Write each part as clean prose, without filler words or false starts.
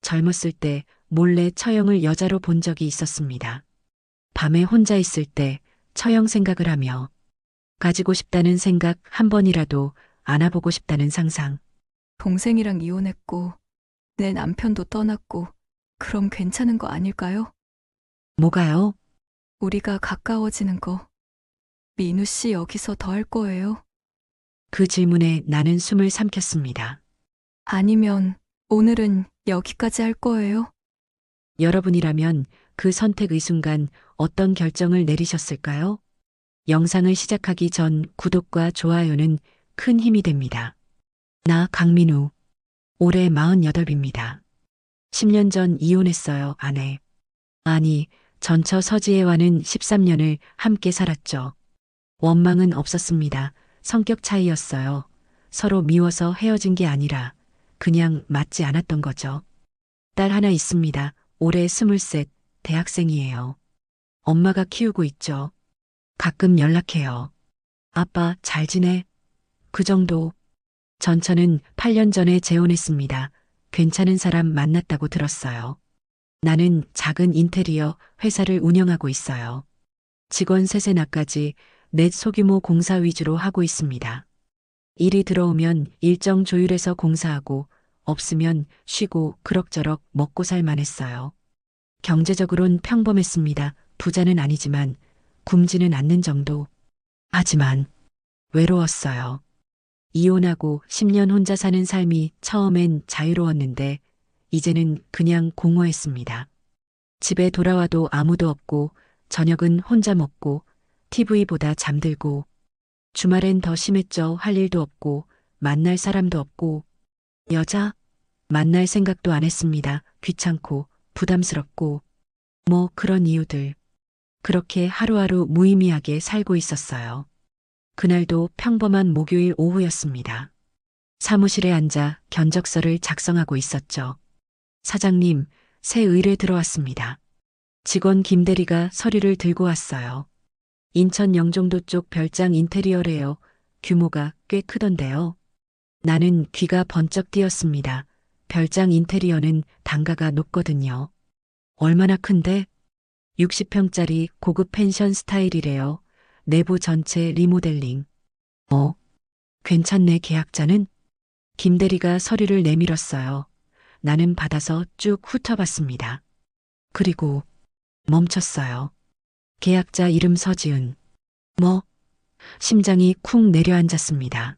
젊었을 때 몰래 처형을 여자로 본 적이 있었습니다. 밤에 혼자 있을 때 처형 생각을 하며 가지고 싶다는 생각 한 번이라도 안아보고 싶다는 상상. 동생이랑 이혼했고, 내 남편도 떠났고, 그럼 괜찮은 거 아닐까요? 뭐가요? 우리가 가까워지는 거. 민우 씨 여기서 더 할 거예요? 그 질문에 나는 숨을 삼켰습니다. 아니면 오늘은 여기까지 할 거예요? 여러분이라면 그 선택의 순간 어떤 결정을 내리셨을까요? 영상을 시작하기 전 구독과 좋아요는 큰 힘이 됩니다. 나 강민우. 올해 48입니다. 10년 전 이혼했어요, 아내. 아니, 전처 서지혜와는 13년을 함께 살았죠. 원망은 없었습니다. 성격 차이였어요. 서로 미워서 헤어진 게 아니라 그냥 맞지 않았던 거죠. 딸 하나 있습니다. 올해 23, 대학생이에요. 엄마가 키우고 있죠. 가끔 연락해요. 아빠 잘 지내? 그 정도. 전처는 8년 전에 재혼했습니다. 괜찮은 사람 만났다고 들었어요. 나는 작은 인테리어 회사를 운영하고 있어요. 직원 셋에나까지 넷 소규모 공사 위주로 하고 있습니다. 일이 들어오면 일정 조율해서 공사하고 없으면 쉬고 그럭저럭 먹고 살만 했어요. 경제적으론 평범했습니다. 부자는 아니지만 굶지는 않는 정도. 하지만 외로웠어요. 이혼하고 10년 혼자 사는 삶이 처음엔 자유로웠는데 이제는 그냥 공허했습니다. 집에 돌아와도 아무도 없고 저녁은 혼자 먹고 TV보다 잠들고 주말엔 더 심했죠. 할 일도 없고 만날 사람도 없고 여자 만날 생각도 안 했습니다. 귀찮고 부담스럽고 뭐 그런 이유들. 그렇게 하루하루 무의미하게 살고 있었어요. 그날도 평범한 목요일 오후였습니다. 사무실에 앉아 견적서를 작성하고 있었죠. 사장님, 새 의뢰 들어왔습니다. 직원 김대리가 서류를 들고 왔어요. 인천 영종도 쪽 별장 인테리어래요. 규모가 꽤 크던데요. 나는 귀가 번쩍 뛰었습니다. 별장 인테리어는 단가가 높거든요. 얼마나 큰데? 60평짜리 고급 펜션 스타일이래요. 내부 전체 리모델링. 괜찮네. 계약자는? 김대리가 서류를 내밀었어요. 나는 받아서 쭉 훑어봤습니다. 그리고 멈췄어요. 계약자 이름 서지은. 뭐? 심장이 쿵 내려앉았습니다.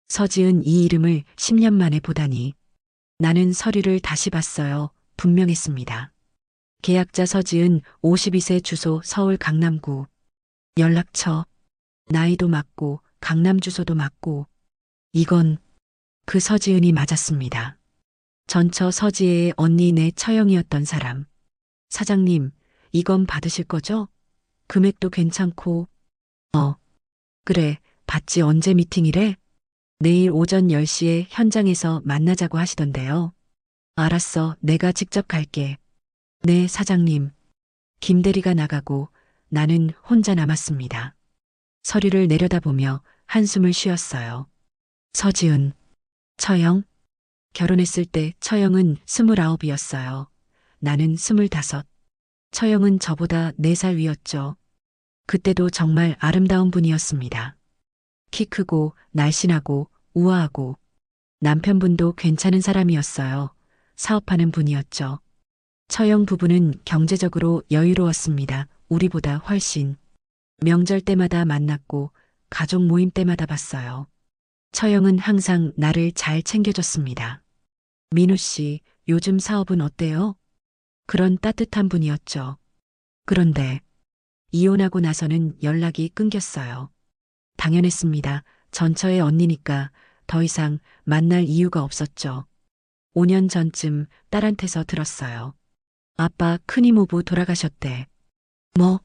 서지은 이 이름을 10년 만에 보다니. 나는 서류를 다시 봤어요. 분명했습니다. 계약자 서지은 52세 주소 서울 강남구. 연락처. 나이도 맞고 강남 주소도 맞고. 이건 그 서지은이 맞았습니다. 전처 서지혜의 언니 내 처형이었던 사람. 사장님, 이건 받으실 거죠? 금액도 괜찮고. 그래, 받지. 언제 미팅이래? 내일 오전 10시에 현장에서 만나자고 하시던데요. 알았어, 내가 직접 갈게. 네, 사장님. 김대리가 나가고 나는 혼자 남았습니다. 서류를 내려다보며 한숨을 쉬었어요. 서지은, 처형? 결혼했을 때 처형은 29이었어요. 나는 25. 처형은 저보다 4살 위였죠. 그때도 정말 아름다운 분이었습니다. 키 크고 날씬하고 우아하고 남편분도 괜찮은 사람이었어요. 사업하는 분이었죠. 처형 부부는 경제적으로 여유로웠습니다. 우리보다 훨씬. 명절 때마다 만났고 가족 모임 때마다 봤어요. 처형은 항상 나를 잘 챙겨줬습니다. 민우 씨, 요즘 사업은 어때요? 그런 따뜻한 분이었죠. 그런데 이혼하고 나서는 연락이 끊겼어요. 당연했습니다. 전처의 언니니까 더 이상 만날 이유가 없었죠. 5년 전쯤 딸한테서 들었어요. 아빠 큰이모부 돌아가셨대. 뭐?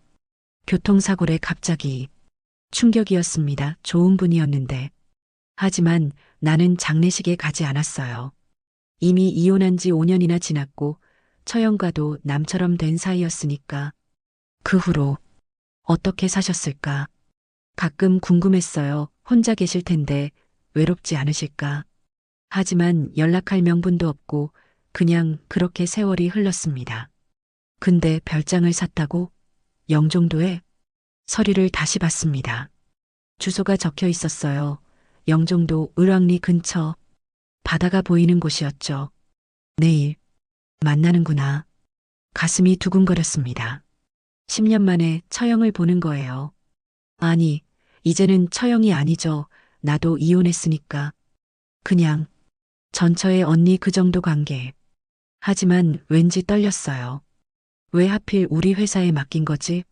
교통사고래. 갑자기. 충격이었습니다. 좋은 분이었는데. 하지만 나는 장례식에 가지 않았어요. 이미 이혼한 지 5년이나 지났고 처형과도 남처럼 된 사이였으니까. 그 후로 어떻게 사셨을까? 가끔 궁금했어요. 혼자 계실 텐데 외롭지 않으실까? 하지만 연락할 명분도 없고 그냥 그렇게 세월이 흘렀습니다. 근데 별장을 샀다고? 영종도에? 서류를 다시 봤습니다. 주소가 적혀 있었어요. 영종도 을왕리 근처. 바다가 보이는 곳이었죠. 내일 만나는구나. 가슴이 두근거렸습니다. 10년 만에 처형을 보는 거예요. 아니, 이제는 처형이 아니죠. 나도 이혼했으니까. 그냥 전처의 언니 그 정도 관계. 하지만 왠지 떨렸어요. 왜 하필 우리 회사에 맡긴 거지?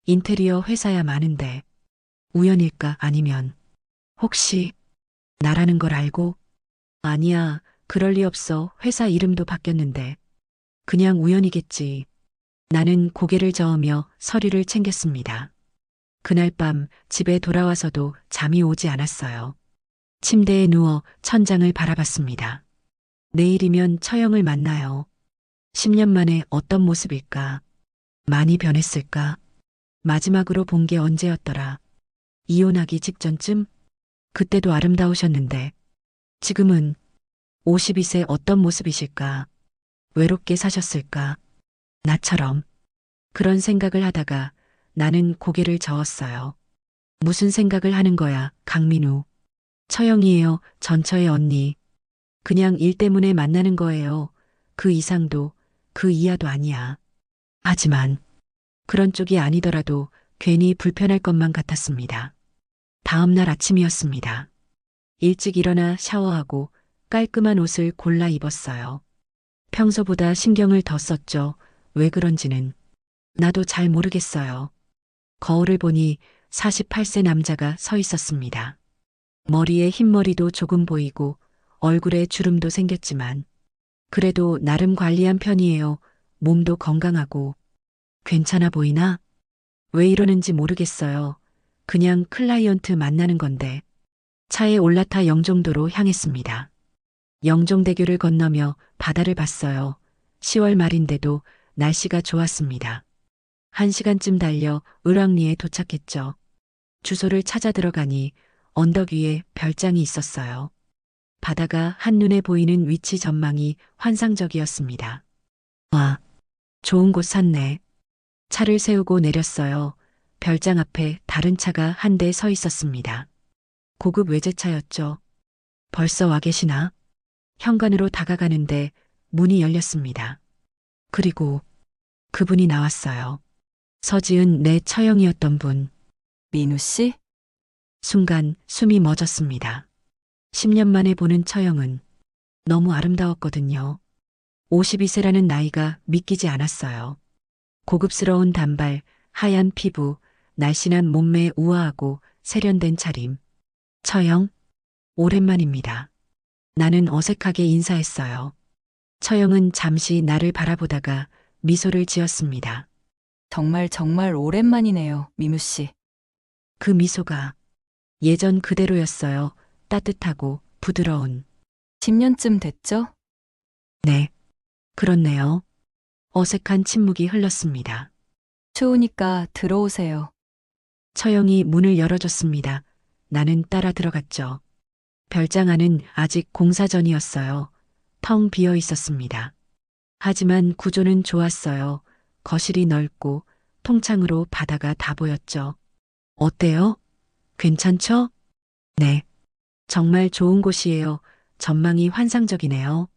인테리어 회사야 많은데. 우연일까 아니면 혹시 나라는 걸 알고? 아니야, 그럴 리 없어. 회사 이름도 바뀌었는데. 그냥 우연이겠지. 나는 고개를 저으며 서류를 챙겼습니다. 그날 밤 집에 돌아와서도 잠이 오지 않았어요. 침대에 누워 천장을 바라봤습니다. 내일이면 처형을 만나요. 10년 만에 어떤 모습일까? 많이 변했을까? 마지막으로 본 게 언제였더라? 이혼하기 직전쯤? 그때도 아름다우셨는데. 지금은 52세 어떤 모습이실까? 외롭게 사셨을까? 나처럼. 그런 생각을 하다가 나는 고개를 저었어요. 무슨 생각을 하는 거야, 강민우. 처형이에요, 전처의 언니. 그냥 일 때문에 만나는 거예요. 그 이상도, 그 이하도 아니야. 하지만 그런 쪽이 아니더라도 괜히 불편할 것만 같았습니다. 다음 날 아침이었습니다. 일찍 일어나 샤워하고 깔끔한 옷을 골라 입었어요. 평소보다 신경을 더 썼죠. 왜 그런지는. 나도 잘 모르겠어요. 거울을 보니 48세 남자가 서 있었습니다. 머리에 흰머리도 조금 보이고 얼굴에 주름도 생겼지만 그래도 나름 관리한 편이에요. 몸도 건강하고. 괜찮아 보이나? 왜 이러는지 모르겠어요. 그냥 클라이언트 만나는 건데. 차에 올라타 영종도로 향했습니다. 영종대교를 건너며 바다를 봤어요. 10월 말인데도 날씨가 좋았습니다. 1시간쯤 달려 을왕리에 도착했죠. 주소를 찾아 들어가니 언덕 위에 별장이 있었어요. 바다가 한눈에 보이는 위치 전망이 환상적이었습니다. 와, 좋은 곳 샀네. 차를 세우고 내렸어요. 별장 앞에 다른 차가 한 대 서 있었습니다. 고급 외제차였죠. 벌써 와 계시나? 현관으로 다가가는데 문이 열렸습니다. 그리고 그분이 나왔어요. 서지은 내 처형이었던 분. 민우 씨? 순간 숨이 멎었습니다. 10년 만에 보는 처형은 너무 아름다웠거든요. 52세라는 나이가 믿기지 않았어요. 고급스러운 단발, 하얀 피부, 날씬한 몸매 우아하고 세련된 차림. 처형? 오랜만입니다. 나는 어색하게 인사했어요. 처형은 잠시 나를 바라보다가 미소를 지었습니다. 정말 오랜만이네요, 민우 씨. 그 미소가 예전 그대로였어요. 따뜻하고 부드러운. 10년쯤 됐죠? 네, 그렇네요. 어색한 침묵이 흘렀습니다. 추우니까 들어오세요. 처형이 문을 열어줬습니다. 나는 따라 들어갔죠. 별장 안은 아직 공사 전이었어요. 텅 비어 있었습니다. 하지만 구조는 좋았어요. 거실이 넓고 통창으로 바다가 다 보였죠. 어때요? 괜찮죠? 네. 정말 좋은 곳이에요. 전망이 환상적이네요.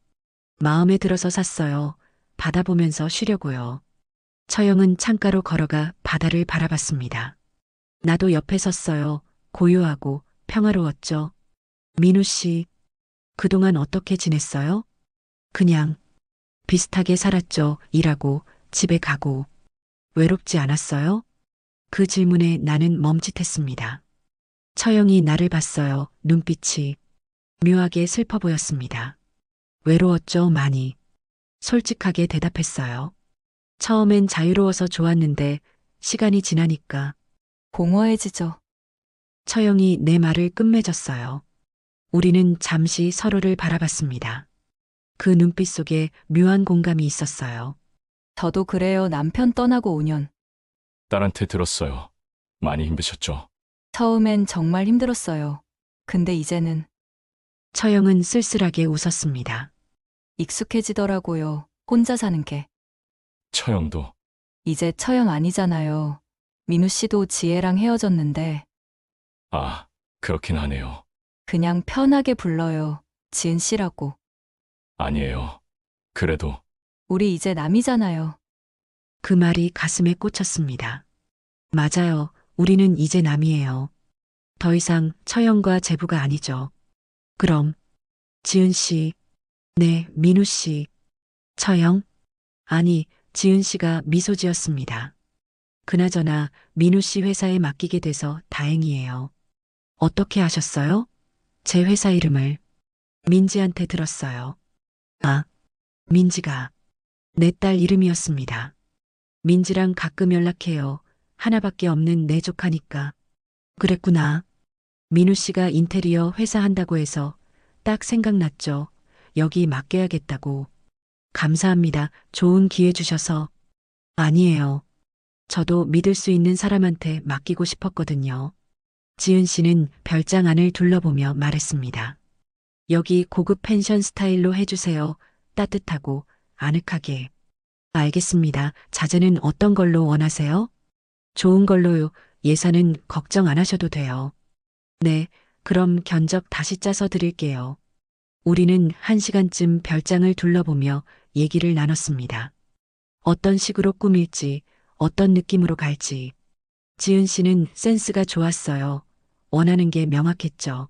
마음에 들어서 샀어요. 바다 보면서 쉬려고요. 처형은 창가로 걸어가 바다를 바라봤습니다. 나도 옆에 섰어요. 고요하고 평화로웠죠. 민우 씨, 그동안 어떻게 지냈어요? 그냥 비슷하게 살았죠. 일하고 집에 가고. 외롭지 않았어요? 그 질문에 나는 멈칫했습니다. 처형이 나를 봤어요. 눈빛이 묘하게 슬퍼 보였습니다. 외로웠죠, 많이. 솔직하게 대답했어요. 처음엔 자유로워서 좋았는데 시간이 지나니까 공허해지죠. 처형이 내 말을 끝맺었어요. 우리는 잠시 서로를 바라봤습니다. 그 눈빛 속에 묘한 공감이 있었어요. 저도 그래요, 남편 떠나고 5년. 딸한테 들었어요. 많이 힘드셨죠? 처음엔 정말 힘들었어요. 근데 이제는 처형은 쓸쓸하게 웃었습니다. 익숙해지더라고요. 혼자 사는 게. 처형도. 이제 처형 아니잖아요. 민우 씨도 지혜랑 헤어졌는데 아, 그렇긴 하네요. 그냥 편하게 불러요. 지은 씨라고. 아니에요. 그래도 우리 이제 남이잖아요. 그 말이 가슴에 꽂혔습니다. 맞아요. 우리는 이제 남이에요. 더 이상 처형과 제부가 아니죠. 그럼, 지은 씨, 네, 민우 씨, 처형? 아니, 지은 씨가 미소 지었습니다. 그나저나 민우 씨 회사에 맡기게 돼서 다행이에요. 어떻게 하셨어요? 제 회사 이름을 민지한테 들었어요. 아, 민지가 내 딸 이름이었습니다. 민지랑 가끔 연락해요. 하나밖에 없는 내 조카니까. 그랬구나. 민우 씨가 인테리어 회사 한다고 해서 딱 생각났죠. 여기 맡겨야겠다고. 감사합니다. 좋은 기회 주셔서. 아니에요. 저도 믿을 수 있는 사람한테 맡기고 싶었거든요. 지은 씨는 별장 안을 둘러보며 말했습니다. 여기 고급 펜션 스타일로 해주세요. 따뜻하고 아늑하게. 알겠습니다. 자재는 어떤 걸로 원하세요? 좋은 걸로요. 예산은 걱정 안 하셔도 돼요. 네, 그럼 견적 다시 짜서 드릴게요. 우리는 1시간쯤 별장을 둘러보며 얘기를 나눴습니다. 어떤 식으로 꾸밀지, 어떤 느낌으로 갈지. 지은 씨는 센스가 좋았어요. 원하는 게 명확했죠.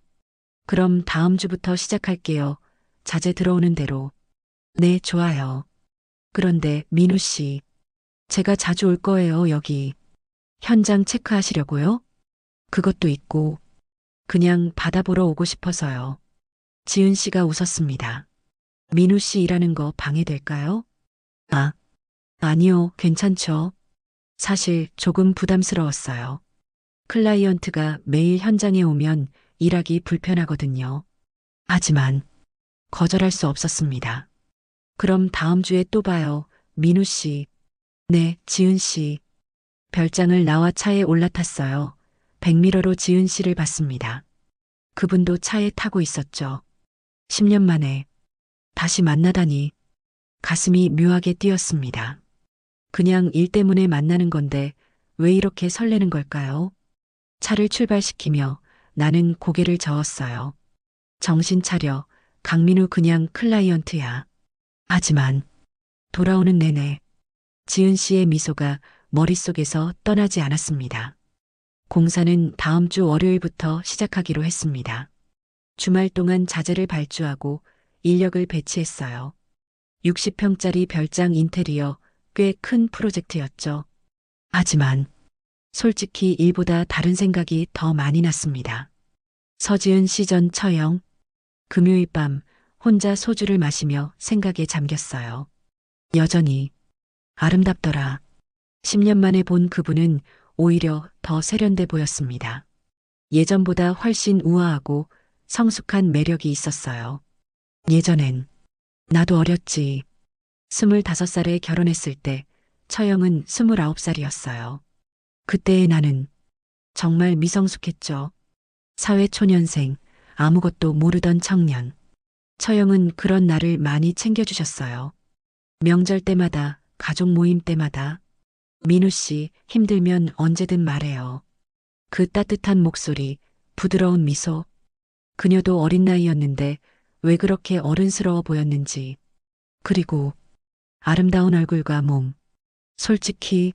그럼 다음 주부터 시작할게요. 자재 들어오는 대로. 네, 좋아요. 그런데 민우 씨, 제가 자주 올 거예요, 여기. 현장 체크하시려고요? 그것도 있고, 그냥 받아보러 오고 싶어서요. 지은 씨가 웃었습니다. 민우 씨 일하는 거 방해될까요? 아, 아니요, 괜찮죠. 사실 조금 부담스러웠어요. 클라이언트가 매일 현장에 오면 일하기 불편하거든요. 하지만 거절할 수 없었습니다. 그럼 다음 주에 또 봐요. 민우 씨. 네, 지은 씨. 별장을 나와 차에 올라탔어요. 백미러로 지은 씨를 봤습니다. 그분도 차에 타고 있었죠. 10년 만에 다시 만나다니 가슴이 묘하게 뛰었습니다. 그냥 일 때문에 만나는 건데 왜 이렇게 설레는 걸까요? 차를 출발시키며 나는 고개를 저었어요. 정신 차려. 강민우 그냥 클라이언트야. 하지만 돌아오는 내내 지은 씨의 미소가 머릿속에서 떠나지 않았습니다. 공사는 다음 주 월요일부터 시작하기로 했습니다. 주말 동안 자재를 발주하고 인력을 배치했어요. 60평짜리 별장 인테리어 꽤 큰 프로젝트였죠. 하지만 솔직히 일보다 다른 생각이 더 많이 났습니다. 서지은 시전 처형. 금요일 밤 혼자 소주를 마시며 생각에 잠겼어요. 여전히 아름답더라. 10년 만에 본 그분은 오히려 더 세련돼 보였습니다. 예전보다 훨씬 우아하고 성숙한 매력이 있었어요. 예전엔 나도 어렸지. 25살에 결혼했을 때 처형은 29살이었어요. 그때의 나는 정말 미성숙했죠. 사회초년생, 아무것도 모르던 청년. 처형은 그런 나를 많이 챙겨주셨어요. 명절 때마다, 가족 모임 때마다. 민우 씨, 힘들면 언제든 말해요. 그 따뜻한 목소리, 부드러운 미소. 그녀도 어린 나이였는데 왜 그렇게 어른스러워 보였는지. 그리고 아름다운 얼굴과 몸. 솔직히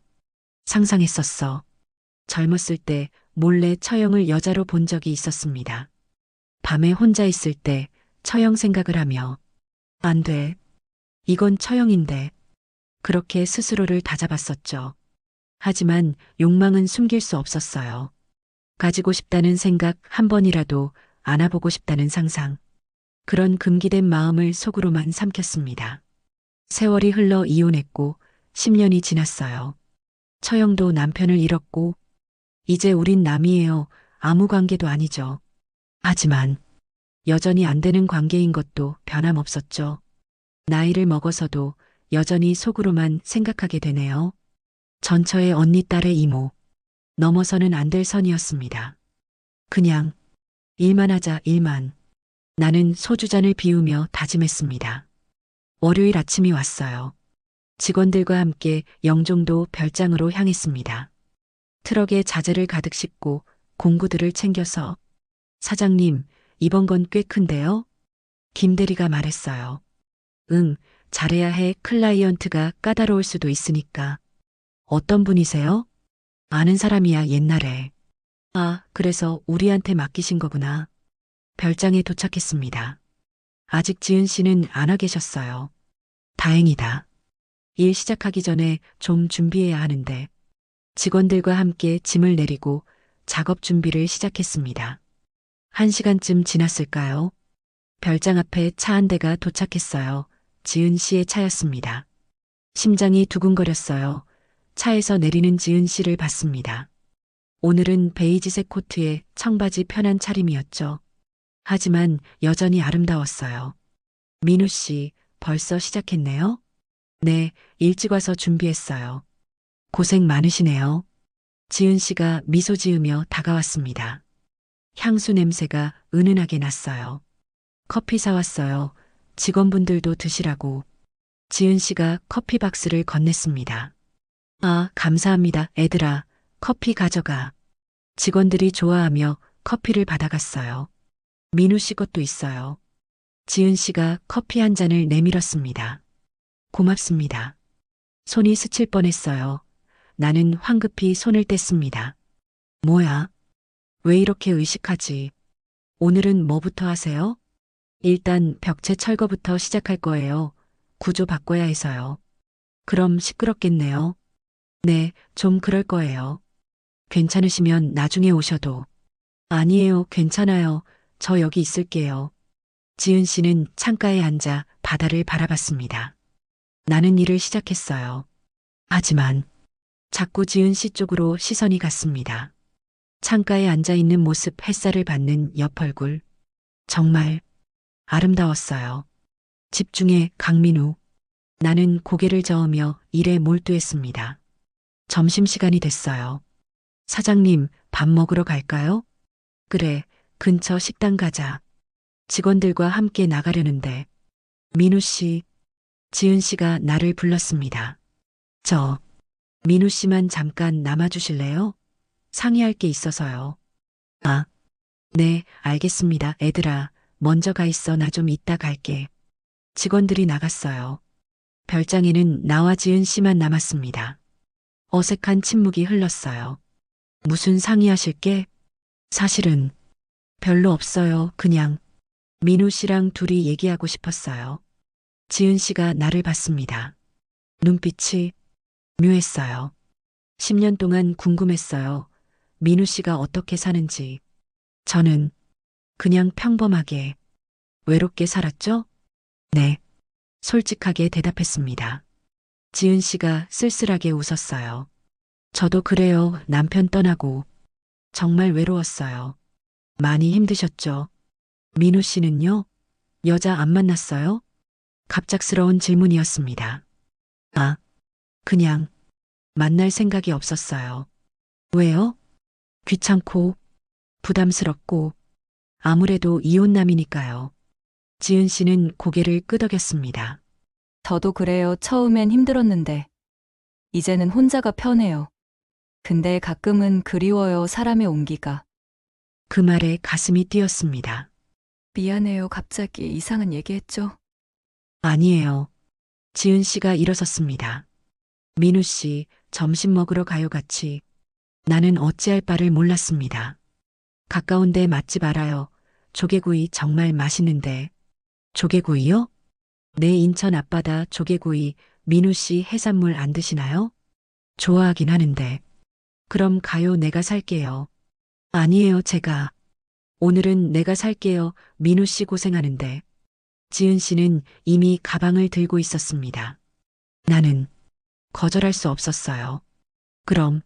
상상했었어. 젊었을 때 몰래 처형을 여자로 본 적이 있었습니다. 밤에 혼자 있을 때 처형 생각을 하며 안 돼. 이건 처형인데. 그렇게 스스로를 다잡았었죠. 하지만 욕망은 숨길 수 없었어요. 가지고 싶다는 생각 한 번이라도 안아보고 싶다는 상상. 그런 금기된 마음을 속으로만 삼켰습니다. 세월이 흘러 이혼했고 10년이 지났어요. 처형도 남편을 잃었고 이제 우린 남이에요. 아무 관계도 아니죠. 하지만 여전히 안 되는 관계인 것도 변함없었죠. 나이를 먹어서도 여전히 속으로만 생각하게 되네요. 전처의 언니 딸의 이모. 넘어서는 안 될 선이었습니다. 그냥 일만 하자 일만. 나는 소주잔을 비우며 다짐했습니다. 월요일 아침이 왔어요. 직원들과 함께 영종도 별장으로 향했습니다. 트럭에 자재를 가득 싣고 공구들을 챙겨서 사장님, 이번 건 꽤 큰데요? 김 대리가 말했어요. 응, 잘해야 해. 클라이언트가 까다로울 수도 있으니까. 어떤 분이세요? 아는 사람이야, 옛날에. 아, 그래서 우리한테 맡기신 거구나. 별장에 도착했습니다. 아직 지은 씨는 안 와 계셨어요. 다행이다. 일 시작하기 전에 좀 준비해야 하는데. 직원들과 함께 짐을 내리고 작업 준비를 시작했습니다. 1시간쯤 지났을까요? 별장 앞에 차 한 대가 도착했어요. 지은 씨의 차였습니다. 심장이 두근거렸어요. 차에서 내리는 지은 씨를 봤습니다. 오늘은 베이지색 코트에 청바지 편한 차림이었죠. 하지만 여전히 아름다웠어요. 민우 씨, 벌써 시작했네요? 네, 일찍 와서 준비했어요. 고생 많으시네요. 지은 씨가 미소 지으며 다가왔습니다. 향수 냄새가 은은하게 났어요. 커피 사왔어요. 직원분들도 드시라고. 지은 씨가 커피 박스를 건넸습니다. 아, 감사합니다. 애들아, 커피 가져가. 직원들이 좋아하며 커피를 받아갔어요. 민우 씨 것도 있어요. 지은 씨가 커피 한 잔을 내밀었습니다. 고맙습니다. 손이 스칠 뻔했어요. 나는 황급히 손을 뗐습니다. 뭐야? 왜 이렇게 의식하지? 오늘은 뭐부터 하세요? 일단 벽체 철거부터 시작할 거예요. 구조 바꿔야 해서요. 그럼 시끄럽겠네요. 네, 좀 그럴 거예요. 괜찮으시면 나중에 오셔도. 아니에요, 괜찮아요. 저 여기 있을게요. 지은 씨는 창가에 앉아 바다를 바라봤습니다. 나는 일을 시작했어요. 하지만 자꾸 지은 씨 쪽으로 시선이 갔습니다. 창가에 앉아 있는 모습, 햇살을 받는 옆 얼굴. 정말 아름다웠어요. 집중해, 강민우. 나는 고개를 저으며 일에 몰두했습니다. 점심시간이 됐어요. 사장님, 밥 먹으러 갈까요? 그래, 근처 식당 가자. 직원들과 함께 나가려는데, 민우 씨, 지은 씨가 나를 불렀습니다. 민우 씨만 잠깐 남아주실래요? 상의할 게 있어서요. 아, 네, 알겠습니다. 애들아, 먼저 가 있어. 나 좀 이따 갈게. 직원들이 나갔어요. 별장에는 나와 지은 씨만 남았습니다. 어색한 침묵이 흘렀어요. 무슨 상의하실 게? 사실은 별로 없어요. 그냥 민우 씨랑 둘이 얘기하고 싶었어요. 지은 씨가 나를 봤습니다. 눈빛이 묘했어요. 10년 동안 궁금했어요. 민우 씨가 어떻게 사는지. 저는 그냥 평범하게, 외롭게 살았죠? 네. 솔직하게 대답했습니다. 지은 씨가 쓸쓸하게 웃었어요. 저도 그래요. 남편 떠나고. 정말 외로웠어요. 많이 힘드셨죠? 민우 씨는요? 여자 안 만났어요? 갑작스러운 질문이었습니다. 아, 그냥 만날 생각이 없었어요. 왜요? 귀찮고, 부담스럽고, 아무래도 이혼남이니까요. 지은 씨는 고개를 끄덕였습니다. 저도 그래요. 처음엔 힘들었는데. 이제는 혼자가 편해요. 근데 가끔은 그리워요. 사람의 온기가. 그 말에 가슴이 뛰었습니다. 미안해요. 갑자기 이상한 얘기했죠? 아니에요. 지은 씨가 일어섰습니다. 민우 씨, 점심 먹으러 가요 같이. 나는 어찌할 바를 몰랐습니다. 가까운데 맛집 알아요. 조개구이 정말 맛있는데. 조개구이요? 네, 인천 앞바다 조개구이. 민우 씨 해산물 안 드시나요? 좋아하긴 하는데. 그럼 가요. 내가 살게요. 아니에요, 제가. 오늘은 내가 살게요. 민우 씨 고생하는데. 지은 씨는 이미 가방을 들고 있었습니다. 나는 거절할 수 없었어요. 그럼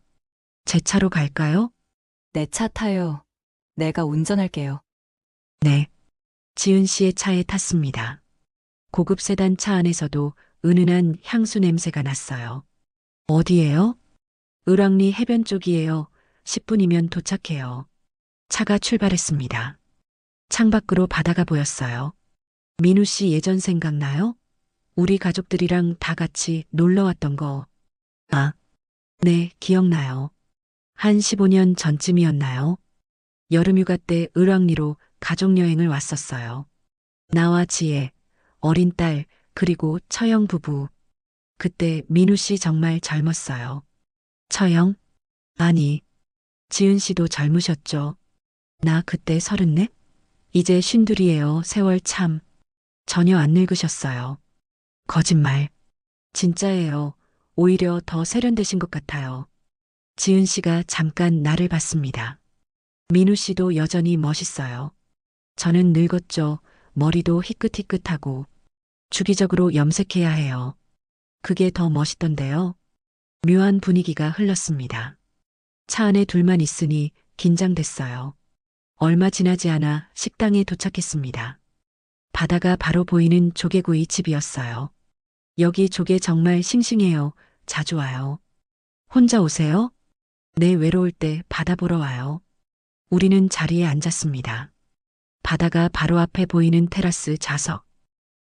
제 차로 갈까요? 내 차 타요. 내가 운전할게요. 네. 지은 씨의 차에 탔습니다. 고급 세단 차 안에서도 은은한 향수 냄새가 났어요. 어디예요? 을왕리 해변 쪽이에요. 10분이면 도착해요. 차가 출발했습니다. 창밖으로 바다가 보였어요. 민우 씨 예전 생각나요? 우리 가족들이랑 다 같이 놀러 왔던 거. 아, 네, 기억나요. 한 15년 전쯤이었나요? 여름휴가 때 을왕리로 가족여행을 왔었어요. 나와 지혜, 어린 딸, 그리고 처형 부부. 그때 민우 씨 정말 젊었어요. 처형? 아니, 지은 씨도 젊으셨죠. 나 그때 34? 이제 52예요. 세월 참. 전혀 안 늙으셨어요. 거짓말. 진짜예요. 오히려 더 세련되신 것 같아요. 지은 씨가 잠깐 나를 봤습니다. 민우 씨도 여전히 멋있어요. 저는 늙었죠. 머리도 희끗희끗하고 주기적으로 염색해야 해요. 그게 더 멋있던데요. 묘한 분위기가 흘렀습니다. 차 안에 둘만 있으니 긴장됐어요. 얼마 지나지 않아 식당에 도착했습니다. 바다가 바로 보이는 조개구이 집이었어요. 여기 조개 정말 싱싱해요. 자주 와요. 혼자 오세요? 네, 외로울 때 바다 보러 와요. 우리는 자리에 앉았습니다. 바다가 바로 앞에 보이는 테라스 좌석.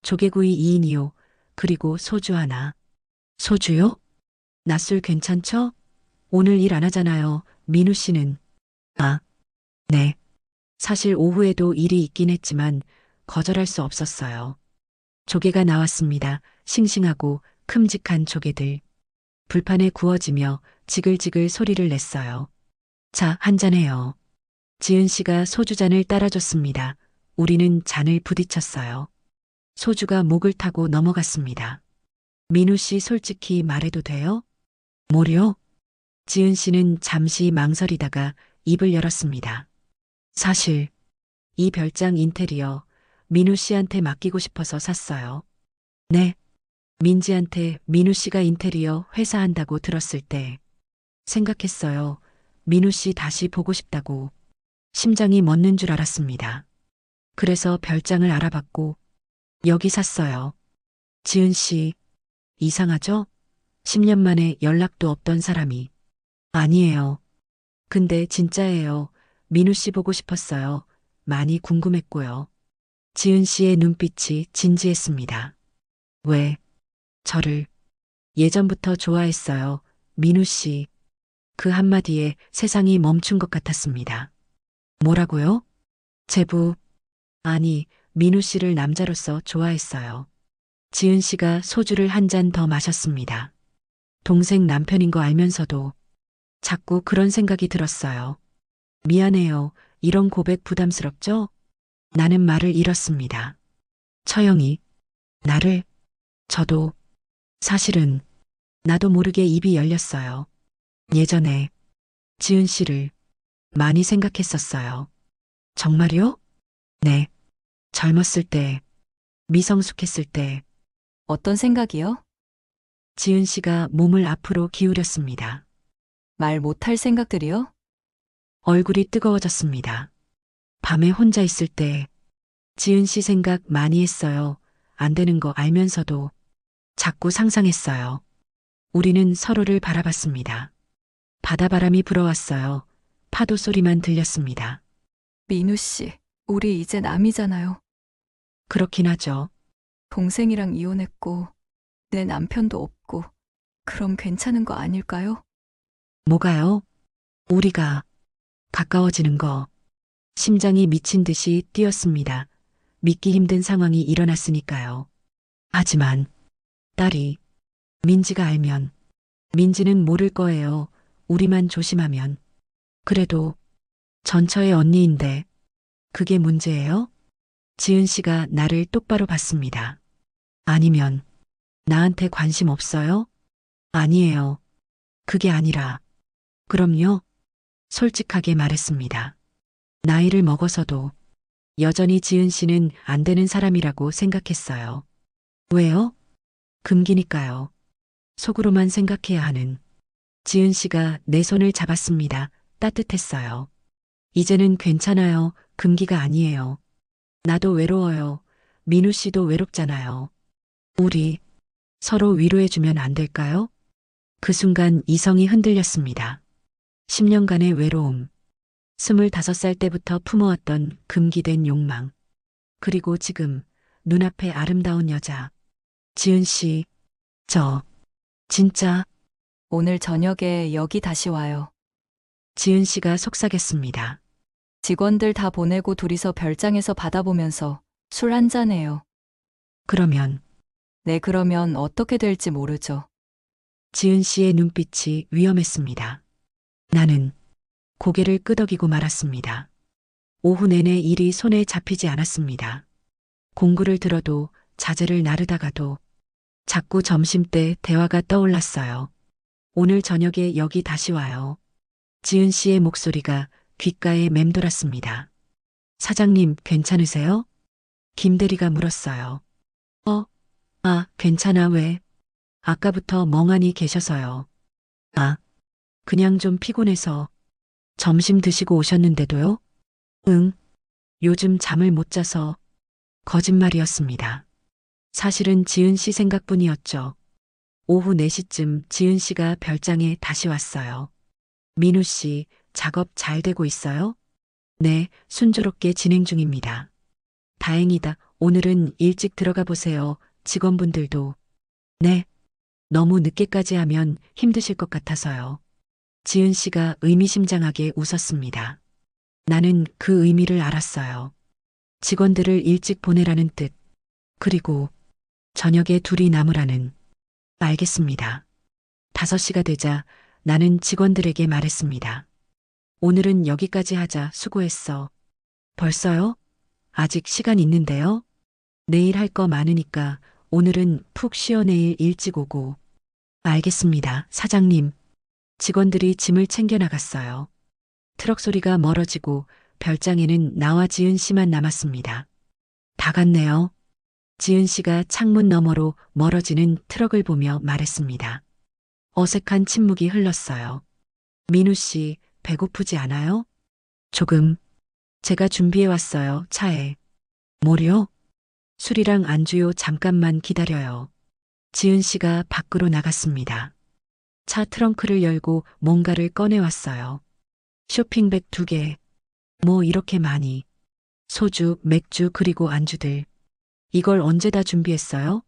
조개구이 2인이요. 그리고 소주 하나. 소주요? 낮술 괜찮죠? 오늘 일 안 하잖아요. 민우 씨는. 아, 네. 사실 오후에도 일이 있긴 했지만 거절할 수 없었어요. 조개가 나왔습니다. 싱싱하고 큼직한 조개들. 불판에 구워지며 지글지글 소리를 냈어요. 자, 한잔해요. 지은 씨가 소주잔을 따라줬습니다. 우리는 잔을 부딪혔어요. 소주가 목을 타고 넘어갔습니다. 민우 씨 솔직히 말해도 돼요? 뭐요? 지은 씨는 잠시 망설이다가 입을 열었습니다. 사실 이 별장 인테리어 민우 씨한테 맡기고 싶어서 샀어요. 네. 민지한테 민우 씨가 인테리어 회사 한다고 들었을 때 생각했어요. 민우 씨 다시 보고 싶다고. 심장이 멎는 줄 알았습니다. 그래서 별장을 알아봤고 여기 샀어요. 지은 씨, 이상하죠? 10년 만에 연락도 없던 사람이. 아니에요. 근데 진짜예요. 민우 씨 보고 싶었어요. 많이 궁금했고요. 지은 씨의 눈빛이 진지했습니다. 왜? 저를 예전부터 좋아했어요. 민우 씨. 그 한마디에 세상이 멈춘 것 같았습니다. 뭐라고요? 제부. 아니, 민우 씨를 남자로서 좋아했어요. 지은 씨가 소주를 한 잔 더 마셨습니다. 동생 남편인 거 알면서도 자꾸 그런 생각이 들었어요. 미안해요. 이런 고백 부담스럽죠? 나는 말을 잃었습니다. 처형이 나를 저도 사실은 나도 모르게 입이 열렸어요. 예전에 지은 씨를 많이 생각했었어요. 정말요? 네. 젊었을 때, 미성숙했을 때 어떤 생각이요? 지은 씨가 몸을 앞으로 기울였습니다. 말 못할 생각들이요? 얼굴이 뜨거워졌습니다. 밤에 혼자 있을 때 지은 씨 생각 많이 했어요. 안 되는 거 알면서도 자꾸 상상했어요. 우리는 서로를 바라봤습니다. 바다바람이 불어왔어요. 파도 소리만 들렸습니다. 민우 씨, 우리 이제 남이잖아요. 그렇긴 하죠. 동생이랑 이혼했고, 내 남편도 없고, 그럼 괜찮은 거 아닐까요? 뭐가요? 우리가 가까워지는 거. 심장이 미친 듯이 뛰었습니다. 믿기 힘든 상황이 일어났으니까요. 하지만 딸이 민지가 알면 민지는 모를 거예요. 우리만 조심하면. 그래도 전처의 언니인데 그게 문제예요? 지은 씨가 나를 똑바로 봤습니다. 아니면 나한테 관심 없어요? 아니에요. 그게 아니라 그럼요. 솔직하게 말했습니다. 나이를 먹어서도 여전히 지은 씨는 안 되는 사람이라고 생각했어요. 왜요? 금기니까요. 속으로만 생각해야 하는. 지은 씨가 내 손을 잡았습니다. 따뜻했어요. 이제는 괜찮아요. 금기가 아니에요. 나도 외로워요. 민우 씨도 외롭잖아요. 우리 서로 위로해주면 안 될까요? 그 순간 이성이 흔들렸습니다. 10년간의 외로움. 25살 때부터 품어왔던 금기된 욕망. 그리고 지금 눈앞에 아름다운 여자. 지은 씨, 진짜, 오늘 저녁에 여기 다시 와요. 지은 씨가 속삭였습니다. 직원들 다 보내고 둘이서 별장에서 받아보면서 술 한잔해요. 그러면 네, 그러면 어떻게 될지 모르죠. 지은 씨의 눈빛이 위험했습니다. 나는 고개를 끄덕이고 말았습니다. 오후 내내 일이 손에 잡히지 않았습니다. 공구를 들어도 자재를 나르다가도 자꾸 점심때 대화가 떠올랐어요. 오늘 저녁에 여기 다시 와요. 지은 씨의 목소리가 귓가에 맴돌았습니다. 사장님, 괜찮으세요? 김 대리가 물었어요. 괜찮아, 왜? 아까부터 멍하니 계셔서요. 그냥 좀 피곤해서. 점심 드시고 오셨는데도요? 응. 요즘 잠을 못 자서. 거짓말이었습니다. 사실은 지은 씨 생각뿐이었죠. 오후 4시쯤 지은 씨가 별장에 다시 왔어요. 민우 씨, 작업 잘 되고 있어요? 네, 순조롭게 진행 중입니다. 다행이다. 오늘은 일찍 들어가 보세요. 직원분들도. 네. 너무 늦게까지 하면 힘드실 것 같아서요. 지은 씨가 의미심장하게 웃었습니다. 나는 그 의미를 알았어요. 직원들을 일찍 보내라는 뜻. 그리고 저녁에 둘이 남으라는. 알겠습니다. 5시가 되자 나는 직원들에게 말했습니다. 오늘은 여기까지 하자. 수고했어. 벌써요? 아직 시간 있는데요? 내일 할 거 많으니까 오늘은 푹 쉬어 내일 일찍 오고. 알겠습니다, 사장님. 직원들이 짐을 챙겨 나갔어요. 트럭 소리가 멀어지고 별장에는 나와 지은 씨만 남았습니다. 다 갔네요. 지은 씨가 창문 너머로 멀어지는 트럭을 보며 말했습니다. 어색한 침묵이 흘렀어요. 민우 씨, 배고프지 않아요? 조금. 제가 준비해 왔어요, 차에. 뭐요? 술이랑 안주요. 잠깐만 기다려요. 지은 씨가 밖으로 나갔습니다. 차 트렁크를 열고 뭔가를 꺼내왔어요. 쇼핑백 2개. 뭐 이렇게 많이. 소주, 맥주 그리고 안주들. 이걸 언제 다 준비했어요?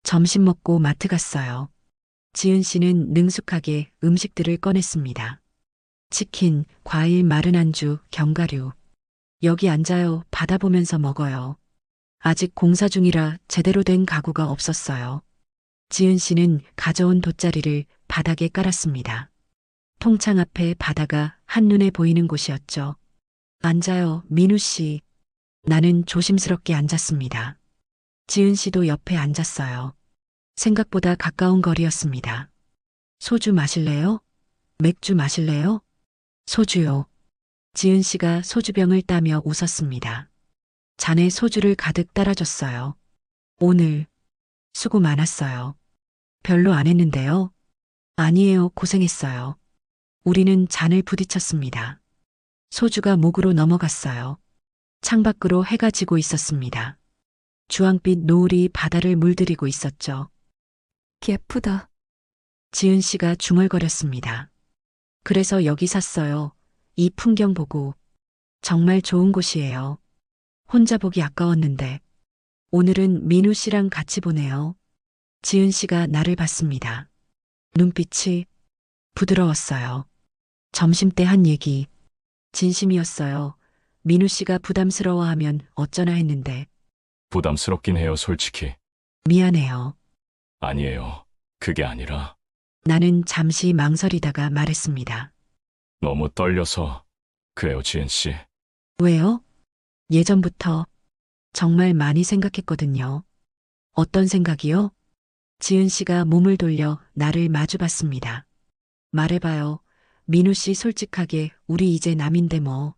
점심 먹고 마트 갔어요. 지은 씨는 능숙하게 음식들을 꺼냈습니다. 치킨, 과일, 마른 안주, 견과류. 여기 앉아요. 받아보면서 먹어요. 아직 공사 중이라 제대로 된 가구가 없었어요. 지은 씨는 가져온 돗자리를 바닥에 깔았습니다. 통창 앞에 바다가 한눈에 보이는 곳이었죠. 앉아요, 민우 씨. 나는 조심스럽게 앉았습니다. 지은 씨도 옆에 앉았어요. 생각보다 가까운 거리였습니다. 소주 마실래요? 맥주 마실래요? 소주요. 지은 씨가 소주병을 따며 웃었습니다. 잔에 소주를 가득 따라줬어요. 오늘 수고 많았어요. 별로 안 했는데요. 아니에요, 고생했어요. 우리는 잔을 부딪혔습니다. 소주가 목으로 넘어갔어요. 창밖으로 해가 지고 있었습니다. 주황빛 노을이 바다를 물들이고 있었죠. 예쁘다. 지은 씨가 중얼거렸습니다. 그래서 여기 샀어요. 이 풍경 보고. 정말 좋은 곳이에요. 혼자 보기 아까웠는데. 오늘은 민우 씨랑 같이 보내요. 지은 씨가 나를 봤습니다. 눈빛이 부드러웠어요. 점심때 한 얘기. 진심이었어요. 민우 씨가 부담스러워하면 어쩌나 했는데. 부담스럽긴 해요, 솔직히. 미안해요. 아니에요. 그게 아니라 나는 잠시 망설이다가 말했습니다. 너무 떨려서 그래요, 지은 씨. 왜요? 예전부터 정말 많이 생각했거든요. 어떤 생각이요? 지은 씨가 몸을 돌려 나를 마주봤습니다. 말해봐요. 민우 씨 솔직하게 우리 이제 남인데 뭐.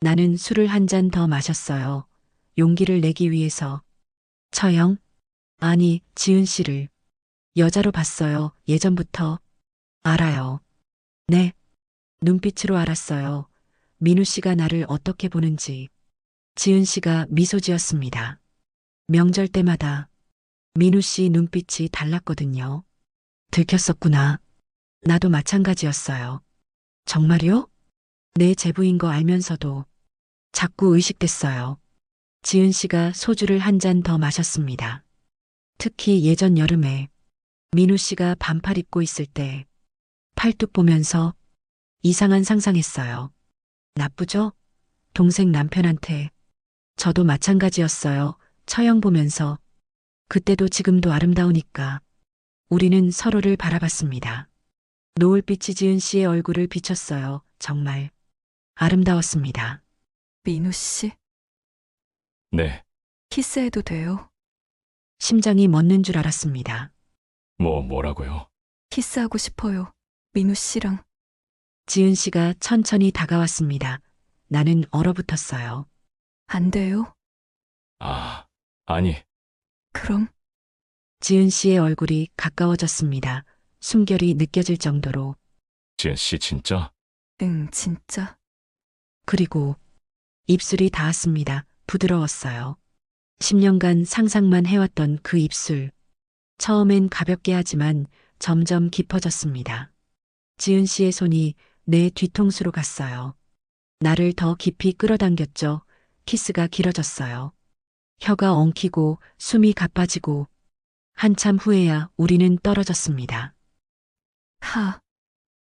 나는 술을 한 잔 더 마셨어요. 용기를 내기 위해서. 처형? 아니, 지은 씨를. 여자로 봤어요. 예전부터. 알아요. 네. 눈빛으로 알았어요. 민우 씨가 나를 어떻게 보는지. 지은 씨가 미소 지었습니다. 명절 때마다 민우 씨 눈빛이 달랐거든요. 들켰었구나. 나도 마찬가지였어요. 정말요? 내 제부인 거 알면서도 자꾸 의식됐어요. 지은 씨가 소주를 한 잔 더 마셨습니다. 특히 예전 여름에 민우 씨가 반팔 입고 있을 때 팔뚝 보면서 이상한 상상했어요. 나쁘죠? 동생 남편한테. 저도 마찬가지였어요. 처형 보면서. 그때도 지금도 아름다우니까. 우리는 서로를 바라봤습니다. 노을빛이 지은 씨의 얼굴을 비췄어요. 정말 아름다웠습니다. 민우 씨, 네, 키스해도 돼요? 심장이 멎는 줄 알았습니다. 뭐라고요? 키스하고 싶어요. 민우 씨랑. 지은 씨가 천천히 다가왔습니다. 나는 얼어붙었어요. 안 돼요? 아니, 그럼 지은 씨의 얼굴이 가까워졌습니다. 숨결이 느껴질 정도로. 지은 씨 진짜? 응, 진짜. 그리고 입술이 닿았습니다. 부드러웠어요. 10년간 상상만 해왔던 그 입술. 처음엔 가볍게 하지만 점점 깊어졌습니다. 지은 씨의 손이 내 뒤통수로 갔어요. 나를 더 깊이 끌어당겼죠. 키스가 길어졌어요. 혀가 엉키고 숨이 가빠지고 한참 후에야 우리는 떨어졌습니다. 하,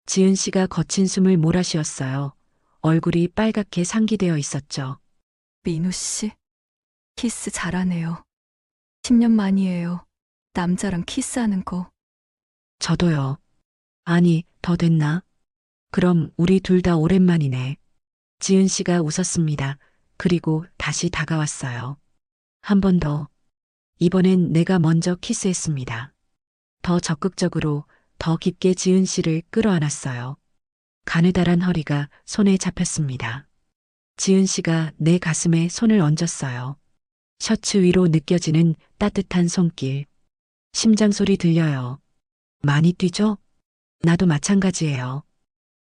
지은 씨가 거친 숨을 몰아쉬었어요. 얼굴이 빨갛게 상기되어 있었죠. 민우 씨. 키스 잘하네요. 10년 만이에요. 남자랑 키스하는 거. 저도요. 아니, 더 됐나? 그럼 우리 둘 다 오랜만이네. 지은 씨가 웃었습니다. 그리고 다시 다가왔어요. 한 번 더. 이번엔 내가 먼저 키스했습니다. 더 적극적으로, 더 깊게 지은 씨를 끌어안았어요. 가느다란 허리가 손에 잡혔습니다. 지은 씨가 내 가슴에 손을 얹었어요. 셔츠 위로 느껴지는 따뜻한 손길. 심장 소리 들려요. 많이 뛰죠? 나도 마찬가지예요.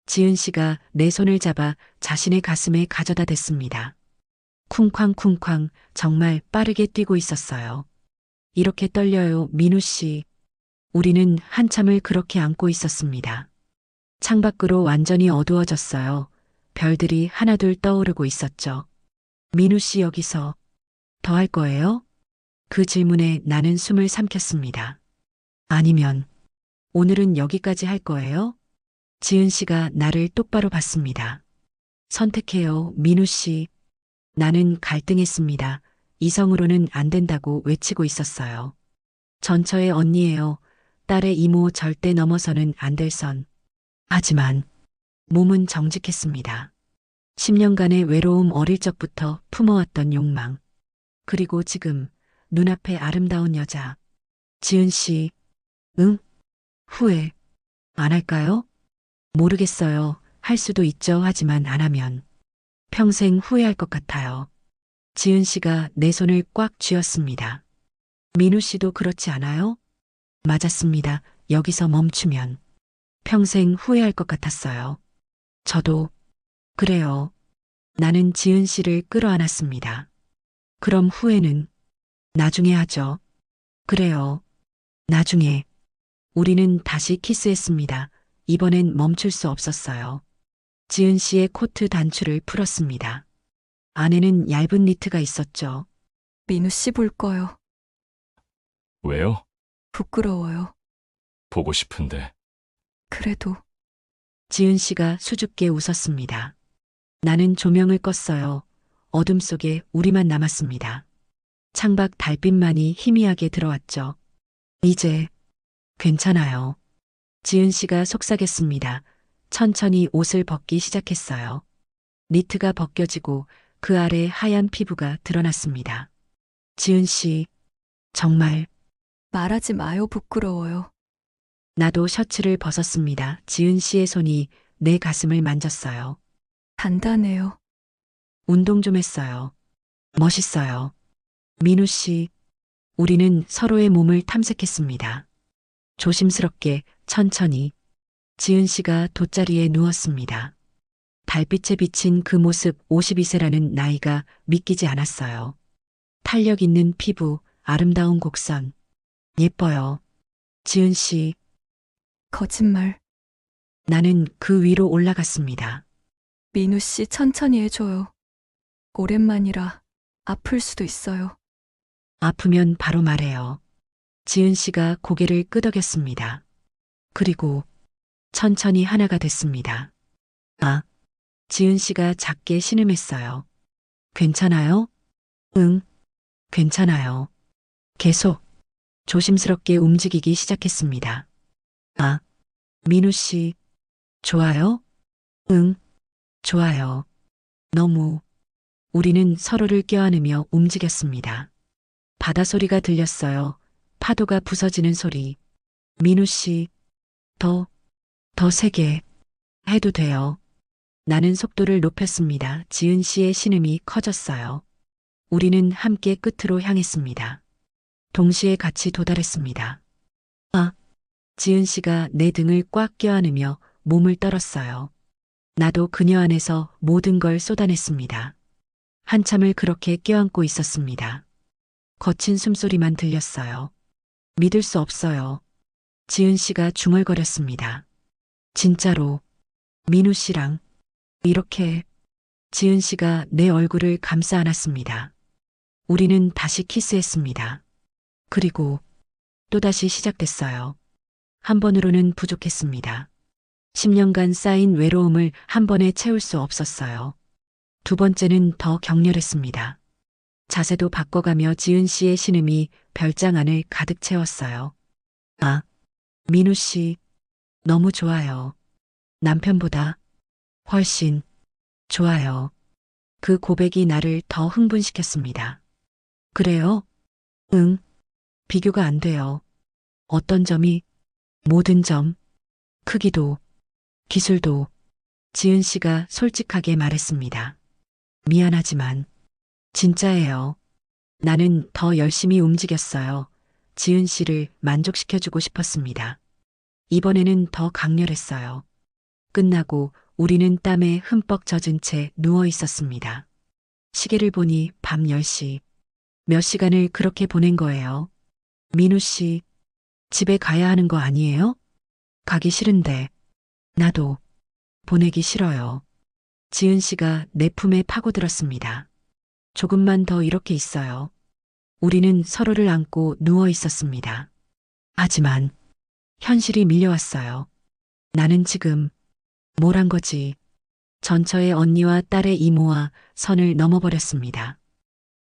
지은 씨가 내 손을 잡아 자신의 가슴에 가져다 댔습니다. 쿵쾅쿵쾅 정말 빠르게 뛰고 있었어요. 이렇게 떨려요, 민우 씨. 우리는 한참을 그렇게 안고 있었습니다. 창밖으로 완전히 어두워졌어요. 별들이 하나둘 떠오르고 있었죠. 민우 씨 여기서 더 할 거예요? 그 질문에 나는 숨을 삼켰습니다. 아니면 오늘은 여기까지 할 거예요? 지은 씨가 나를 똑바로 봤습니다. 선택해요, 민우 씨. 나는 갈등했습니다. 이성으로는 안 된다고 외치고 있었어요. 전처의 언니예요. 딸의 이모 절대 넘어서는 안 될 선. 하지만 몸은 정직했습니다. 10년간의 외로움 어릴 적부터 품어왔던 욕망. 그리고 지금 눈앞에 아름다운 여자. 지은 씨, 응? 후회 안 할까요? 모르겠어요. 할 수도 있죠. 하지만 안 하면 평생 후회할 것 같아요. 지은 씨가 내 손을 꽉 쥐었습니다. 민우 씨도 그렇지 않아요? 맞았습니다. 여기서 멈추면 평생 후회할 것 같았어요. 저도 그래요. 나는 지은 씨를 끌어안았습니다. 그럼 후회는 나중에 하죠. 그래요. 나중에. 우리는 다시 키스했습니다. 이번엔 멈출 수 없었어요. 지은 씨의 코트 단추를 풀었습니다. 안에는 얇은 니트가 있었죠. 민우 씨 볼 거요. 왜요? 부끄러워요. 보고 싶은데. 그래도 지은 씨가 수줍게 웃었습니다. 나는 조명을 껐어요. 어둠 속에 우리만 남았습니다. 창밖 달빛만이 희미하게 들어왔죠. 이제 괜찮아요. 지은 씨가 속삭였습니다. 천천히 옷을 벗기 시작했어요. 니트가 벗겨지고 그 아래 하얀 피부가 드러났습니다. 지은 씨, 정말 말하지 마요. 부끄러워요. 나도 셔츠를 벗었습니다. 지은 씨의 손이 내 가슴을 만졌어요. 단단해요. 운동 좀 했어요. 멋있어요. 민우 씨, 우리는 서로의 몸을 탐색했습니다. 조심스럽게, 천천히. 지은 씨가 돗자리에 누웠습니다. 달빛에 비친 그 모습 52세라는 나이가 믿기지 않았어요. 탄력 있는 피부, 아름다운 곡선. 예뻐요. 지은 씨, 거짓말. 나는 그 위로 올라갔습니다. 민우 씨 천천히 해줘요. 오랜만이라 아플 수도 있어요. 아프면 바로 말해요. 지은 씨가 고개를 끄덕였습니다. 그리고 천천히 하나가 됐습니다. 아, 지은 씨가 작게 신음했어요. 괜찮아요? 응, 괜찮아요. 계속 조심스럽게 움직이기 시작했습니다. 아, 민우 씨, 좋아요? 응, 좋아요. 너무. 우리는 서로를 껴안으며 움직였습니다. 바다 소리가 들렸어요. 파도가 부서지는 소리. 민우 씨, 더, 더 세게 해도 돼요. 나는 속도를 높였습니다. 지은 씨의 신음이 커졌어요. 우리는 함께 끝으로 향했습니다. 동시에 같이 도달했습니다. 아, 지은 씨가 내 등을 꽉 껴안으며 몸을 떨었어요. 나도 그녀 안에서 모든 걸 쏟아냈습니다. 한참을 그렇게 껴안고 있었습니다. 거친 숨소리만 들렸어요. 믿을 수 없어요. 지은 씨가 중얼거렸습니다. 진짜로, 민우 씨랑 이렇게. 지은 씨가 내 얼굴을 감싸 안았습니다. 우리는 다시 키스했습니다. 그리고 또다시 시작됐어요. 한 번으로는 부족했습니다. 10년간 쌓인 외로움을 한 번에 채울 수 없었어요. 두 번째는 더 격렬했습니다. 자세도 바꿔가며 지은 씨의 신음이 별장 안을 가득 채웠어요. 아, 민우 씨, 너무 좋아요. 남편보다 훨씬 좋아요. 그 고백이 나를 더 흥분시켰습니다. 그래요? 응, 비교가 안 돼요. 어떤 점이? 모든 점, 크기도, 기술도. 지은 씨가 솔직하게 말했습니다. 미안하지만, 진짜예요. 나는 더 열심히 움직였어요. 지은 씨를 만족시켜주고 싶었습니다. 이번에는 더 강렬했어요. 끝나고 우리는 땀에 흠뻑 젖은 채 누워 있었습니다. 시계를 보니 밤 10시. 몇 시간을 그렇게 보낸 거예요. 민우 씨, 집에 가야 하는 거 아니에요? 가기 싫은데. 나도 보내기 싫어요. 지은 씨가 내 품에 파고들었습니다. 조금만 더 이렇게 있어요. 우리는 서로를 안고 누워 있었습니다. 하지만 현실이 밀려왔어요. 나는 지금 뭘 한 거지? 전처의 언니와 딸의 이모와 선을 넘어버렸습니다.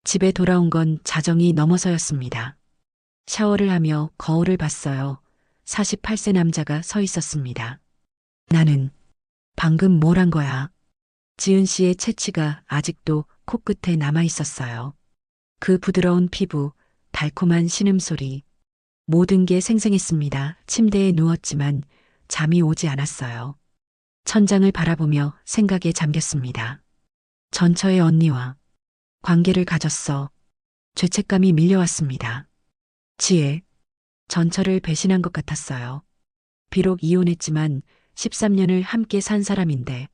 집에 돌아온 건 자정이 넘어서였습니다. 샤워를 하며 거울을 봤어요. 48세 남자가 서 있었습니다. 나는 방금 뭘 한 거야? 지은 씨의 체취가 아직도 코끝에 남아 있었어요. 그 부드러운 피부, 달콤한 신음소리, 모든 게 생생했습니다. 침대에 누웠지만 잠이 오지 않았어요. 천장을 바라보며 생각에 잠겼습니다. 전처의 언니와 관계를 가졌어. 죄책감이 밀려왔습니다. 지혜, 전처를 배신한 것 같았어요. 비록 이혼했지만 13년을 함께 산 사람인데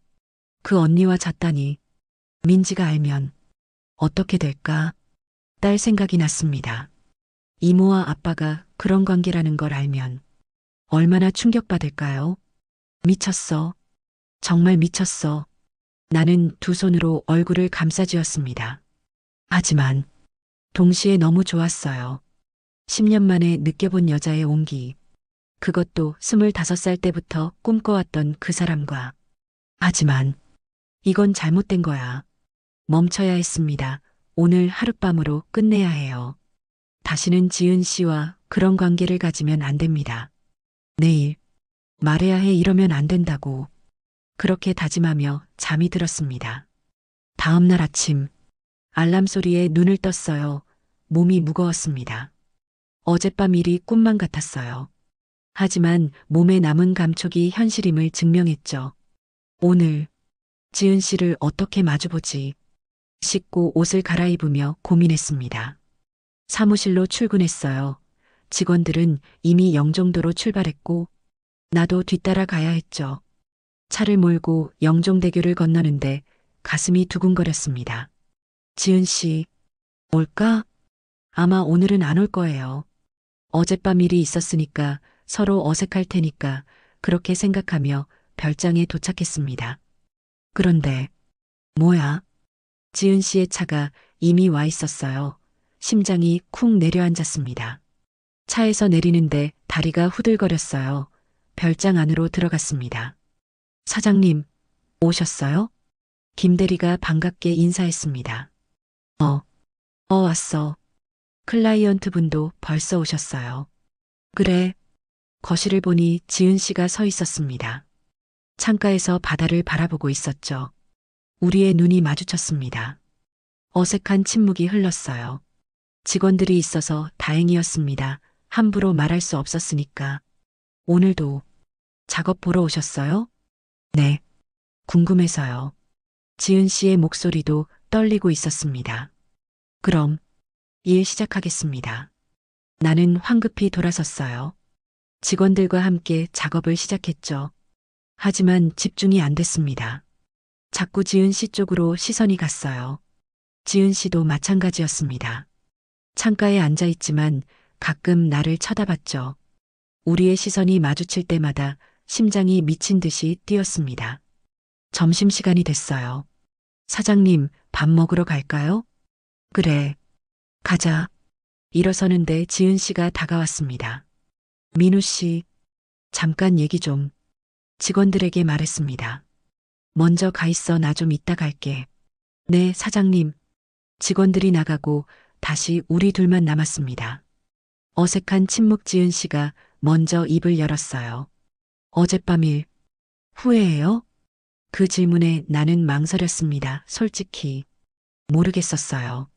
그 언니와 잤다니. 민지가 알면 어떻게 될까? 딸 생각이 났습니다. 이모와 아빠가 그런 관계라는 걸 알면 얼마나 충격받을까요? 미쳤어. 정말 미쳤어. 나는 두 손으로 얼굴을 감싸쥐었습니다. 하지만 동시에 너무 좋았어요. 10년 만에 느껴본 여자의 온기. 그것도 25살 때부터 꿈꿔왔던 그 사람과. 하지만 이건 잘못된 거야. 멈춰야 했습니다. 오늘 하룻밤으로 끝내야 해요. 다시는 지은 씨와 그런 관계를 가지면 안 됩니다. 내일 말해야 해. 이러면 안 된다고. 그렇게 다짐하며 잠이 들었습니다. 다음 날 아침 알람 소리에 눈을 떴어요. 몸이 무거웠습니다. 어젯밤 일이 꿈만 같았어요. 하지만 몸에 남은 감촉이 현실임을 증명했죠. 오늘 지은 씨를 어떻게 마주보지? 씻고 옷을 갈아입으며 고민했습니다. 사무실로 출근했어요. 직원들은 이미 영종도로 출발했고 나도 뒤따라 가야 했죠. 차를 몰고 영종대교를 건너는데 가슴이 두근거렸습니다. 지은 씨, 올까? 아마 오늘은 안 올 거예요. 어젯밤 일이 있었으니까 서로 어색할 테니까 그렇게 생각하며 별장에 도착했습니다. 그런데 뭐야? 지은 씨의 차가 이미 와 있었어요. 심장이 쿵 내려앉았습니다. 차에서 내리는데 다리가 후들거렸어요. 별장 안으로 들어갔습니다. 사장님, 오셨어요? 김 대리가 반갑게 인사했습니다. 왔어. 클라이언트 분도 벌써 오셨어요. 그래. 거실을 보니 지은 씨가 서 있었습니다. 창가에서 바다를 바라보고 있었죠. 우리의 눈이 마주쳤습니다. 어색한 침묵이 흘렀어요. 직원들이 있어서 다행이었습니다. 함부로 말할 수 없었으니까. 오늘도 작업 보러 오셨어요? 네. 궁금해서요. 지은 씨의 목소리도 떨리고 있었습니다. 그럼 일 시작하겠습니다. 나는 황급히 돌아섰어요. 직원들과 함께 작업을 시작했죠. 하지만 집중이 안 됐습니다. 자꾸 지은 씨 쪽으로 시선이 갔어요. 지은 씨도 마찬가지였습니다. 창가에 앉아 있지만 가끔 나를 쳐다봤죠. 우리의 시선이 마주칠 때마다 심장이 미친 듯이 뛰었습니다. 점심시간이 됐어요. 사장님, 밥 먹으러 갈까요? 그래. 가자. 일어서는데 지은 씨가 다가왔습니다. 민우 씨, 잠깐 얘기 좀. 직원들에게 말했습니다. 먼저 가 있어. 나 좀 이따 갈게. 네, 사장님. 직원들이 나가고 다시 우리 둘만 남았습니다. 어색한 침묵. 지은 씨가 먼저 입을 열었어요. 어젯밤 일 후회해요? 그 질문에 나는 망설였습니다. 솔직히 모르겠었어요.